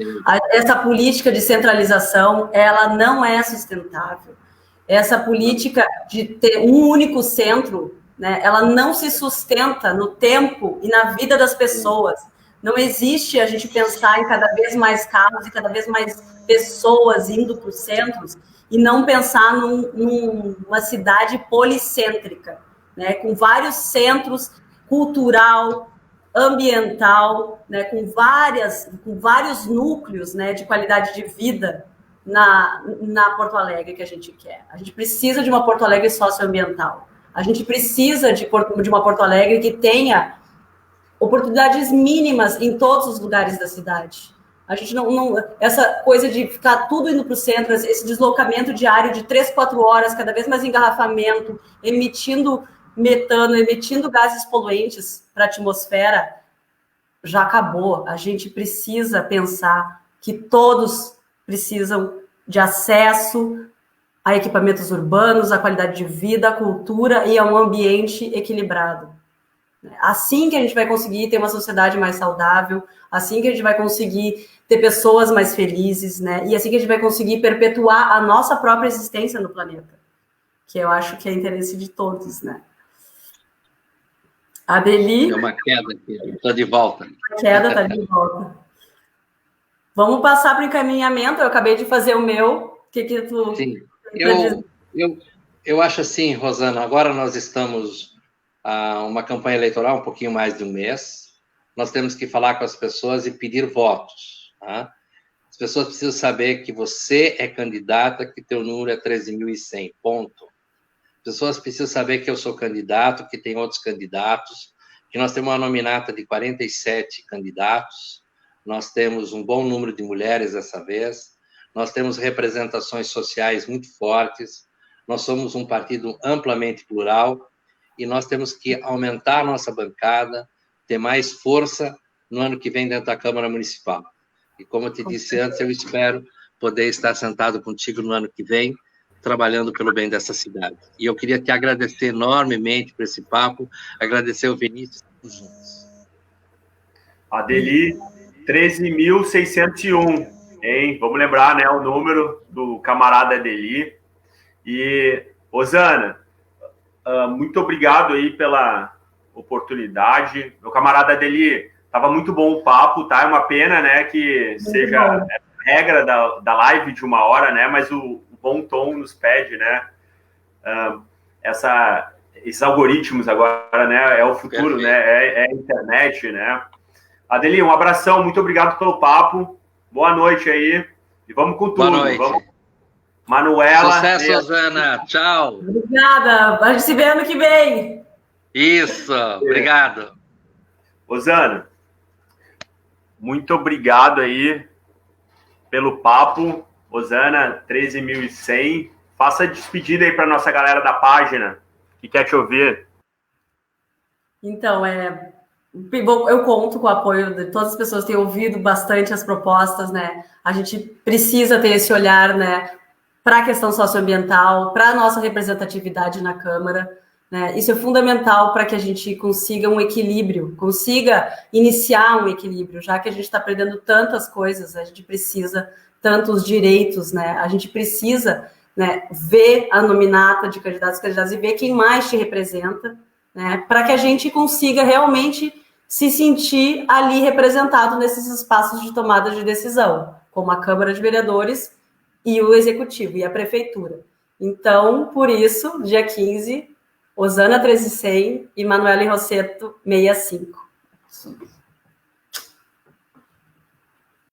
Essa política de centralização, ela não é sustentável. Essa política de ter um único centro, né, ela não se sustenta no tempo e na vida das pessoas. Não existe a gente pensar em cada vez mais carros e cada vez mais pessoas indo para os centros e não pensar numa cidade policêntrica, né, com vários centros cultural, ambiental, né, com vários núcleos, né, de qualidade de vida na Porto Alegre que a gente quer. A gente precisa de uma Porto Alegre socioambiental. A gente precisa de uma Porto Alegre que tenha oportunidades mínimas em todos os lugares da cidade. A gente não essa coisa de ficar tudo indo para o centro, esse deslocamento diário de 3-4 horas, cada vez mais engarrafamento, emitindo metano, emitindo gases poluentes para a atmosfera, já acabou. A gente precisa pensar que todos precisam de acesso a equipamentos urbanos, a qualidade de vida, a cultura e a um ambiente equilibrado. Assim que a gente vai conseguir ter uma sociedade mais saudável, assim que a gente vai conseguir ter pessoas mais felizes, né? E assim que a gente vai conseguir perpetuar a nossa própria existência no planeta, que eu acho que é interesse de todos, né? Adeli... Deu uma queda aqui, estou de volta. A queda está de volta. Vamos passar para o encaminhamento, eu acabei de fazer o meu. O que tu... Sim, eu acho assim, Rosana, agora nós estamos uma campanha eleitoral um pouquinho mais de um mês, nós temos que falar com as pessoas e pedir votos, tá? As pessoas precisam saber que você é candidata, que teu número é 13.100, ponto. As pessoas precisam saber que eu sou candidato, que tem outros candidatos, que nós temos uma nominata de 47 candidatos, nós temos um bom número de mulheres dessa vez, nós temos representações sociais muito fortes, nós somos um partido amplamente plural, e nós temos que aumentar a nossa bancada, ter mais força no ano que vem dentro da Câmara Municipal. E como eu te disse antes, eu espero poder estar sentado contigo no ano que vem, trabalhando pelo bem dessa cidade. E eu queria te agradecer enormemente por esse papo, agradecer ao Vinícius. Adeli, 13.601, hein? Vamos lembrar, né, o número do camarada Adeli. E, Rosana, muito obrigado aí pela oportunidade. Meu camarada Adeli, estava muito bom o papo, tá? É uma pena, né, que seja a regra da live de 1 hora, né? Mas o bom tom nos pede, né? Esses algoritmos agora, né? É o futuro, né? É a internet, né? Adeli, um abração, muito obrigado pelo papo. Boa noite aí. E vamos com tudo. Boa noite. Vamos. Manuela. Sucesso, Rosana. Tchau. Obrigada. A gente se vê ano que vem. Isso. Obrigado. Rosana, muito obrigado aí pelo papo. Rosana, 13.100. Faça a despedida aí para nossa galera da página que quer te ouvir. Então, eu conto com o apoio de todas as pessoas que têm ouvido bastante as propostas, né? A gente precisa ter esse olhar, né, para a questão socioambiental, para a nossa representatividade na Câmara, né? Isso é fundamental para que a gente consiga um equilíbrio, consiga iniciar um equilíbrio, já que a gente está perdendo tantas coisas, a gente precisa tantos direitos, né? A gente precisa né, ver a nominata de candidatos e candidatas e ver quem mais te representa, né, para que a gente consiga realmente se sentir ali representado nesses espaços de tomada de decisão, como a Câmara de Vereadores e o Executivo e a Prefeitura. Então, por isso, dia 15, Osana 1300 e Manuele Rossetto 65.